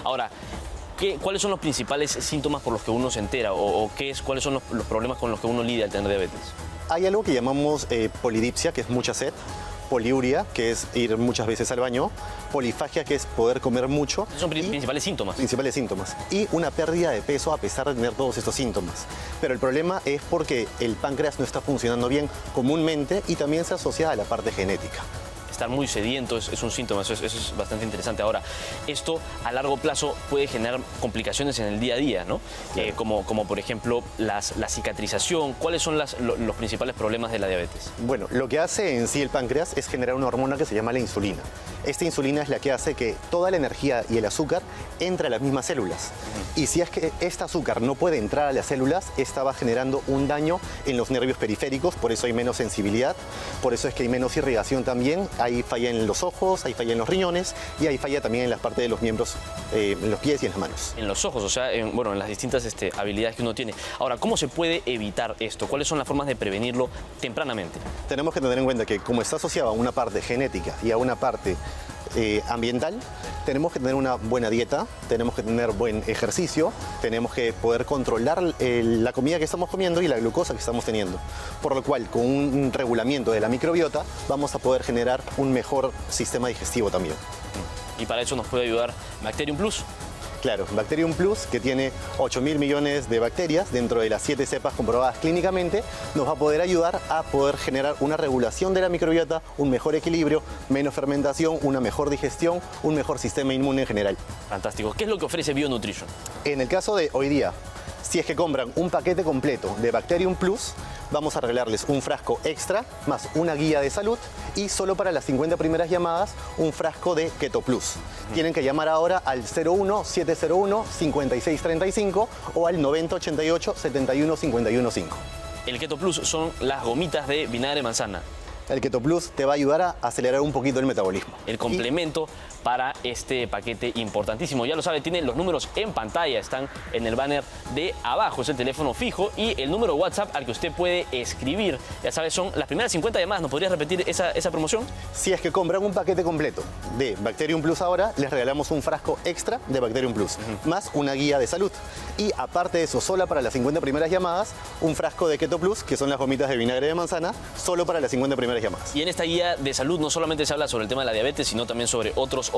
Ahora, ¿cuáles son los principales síntomas por los que uno se entera? ¿Cuáles son los problemas con los que uno lidia al tener diabetes? Hay algo que llamamos polidipsia, que es mucha sed, poliuria, que es ir muchas veces al baño, polifagia, que es poder comer mucho. Son principales síntomas. Principales síntomas. Y una pérdida de peso a pesar de tener todos estos síntomas. Pero el problema es porque el páncreas no está funcionando bien comúnmente y también se asocia a la parte genética. Estar muy sediento es un síntoma, eso es bastante interesante. Ahora, esto a largo plazo puede generar complicaciones en el día a día, ¿no? Claro. Como por ejemplo la cicatrización. ¿Cuáles son los principales problemas de la diabetes? Bueno, lo que hace en sí el páncreas es generar una hormona que se llama la insulina. Esta insulina es la que hace que toda la energía y el azúcar entre a las mismas células. Y si es que este azúcar no puede entrar a las células, esta va generando un daño en los nervios periféricos, por eso hay menos sensibilidad, por eso es que hay menos irrigación también. Hay falla en los ojos, hay falla en los riñones y hay falla también en las partes de los miembros, en los pies y en las manos. En los ojos, o sea, en las distintas habilidades que uno tiene. Ahora, ¿cómo se puede evitar esto? ¿Cuáles son las formas de prevenirlo tempranamente? Tenemos que tener en cuenta que como está asociado a una parte genética y a una parte ambiental, tenemos que tener una buena dieta, tenemos que tener buen ejercicio, tenemos que poder controlar la comida que estamos comiendo y la glucosa que estamos teniendo. Por lo cual, con un regulamiento de la microbiota, vamos a poder generar un mejor sistema digestivo también. Y para eso nos puede ayudar Bacterium Plus. Claro, Bacterium Plus, que tiene 8.000 millones de bacterias dentro de las 7 cepas comprobadas clínicamente, nos va a poder ayudar a poder generar una regulación de la microbiota, un mejor equilibrio, menos fermentación, una mejor digestión, un mejor sistema inmune en general. Fantástico. ¿Qué es lo que ofrece BioNutrition? En el caso de hoy día, si es que compran un paquete completo de Bacterium Plus, vamos a regalarles un frasco extra más una guía de salud y solo para las 50 primeras llamadas un frasco de Keto Plus. Tienen que llamar ahora al 01-701-5635 o al 9088-71515. El Keto Plus son las gomitas de vinagre de manzana. El Keto Plus te va a ayudar a acelerar un poquito el metabolismo. El complemento para este paquete importantísimo. Ya lo sabe, tiene los números en pantalla, están en el banner de abajo. Es el teléfono fijo y el número WhatsApp al que usted puede escribir. Ya sabes, son las primeras 50 llamadas. ¿Nos podrías repetir esa promoción? Si es que compran un paquete completo de Bacterium Plus ahora, les regalamos un frasco extra de Bacterium Plus, más una guía de salud. Y aparte de eso, sola para las 50 primeras llamadas, un frasco de Keto Plus, que son las gomitas de vinagre de manzana, solo para las 50 primeras llamadas. Y en esta guía de salud no solamente se habla sobre el tema de la diabetes, sino también sobre otros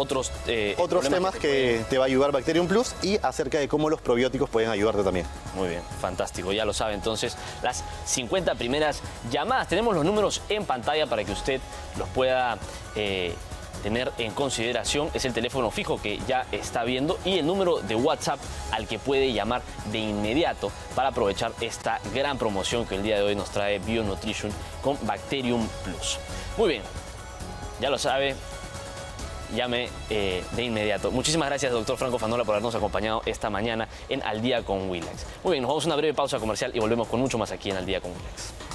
temas que te va a ayudar Bacterium Plus y acerca de cómo los probióticos pueden ayudarte también. Muy bien, fantástico, ya lo sabe. Entonces, las 50 primeras llamadas, tenemos los números en pantalla para que usted los pueda tener en consideración. Es el teléfono fijo que ya está viendo y el número de WhatsApp al que puede llamar de inmediato para aprovechar esta gran promoción que el día de hoy nos trae BioNutrition con Bacterium Plus. Muy bien, ya lo sabe, llame de inmediato. Muchísimas gracias, doctor Franco Fanola, por habernos acompañado esta mañana en Al Día con Willax. Muy bien, nos vamos a una breve pausa comercial y volvemos con mucho más aquí en Al Día con Willax.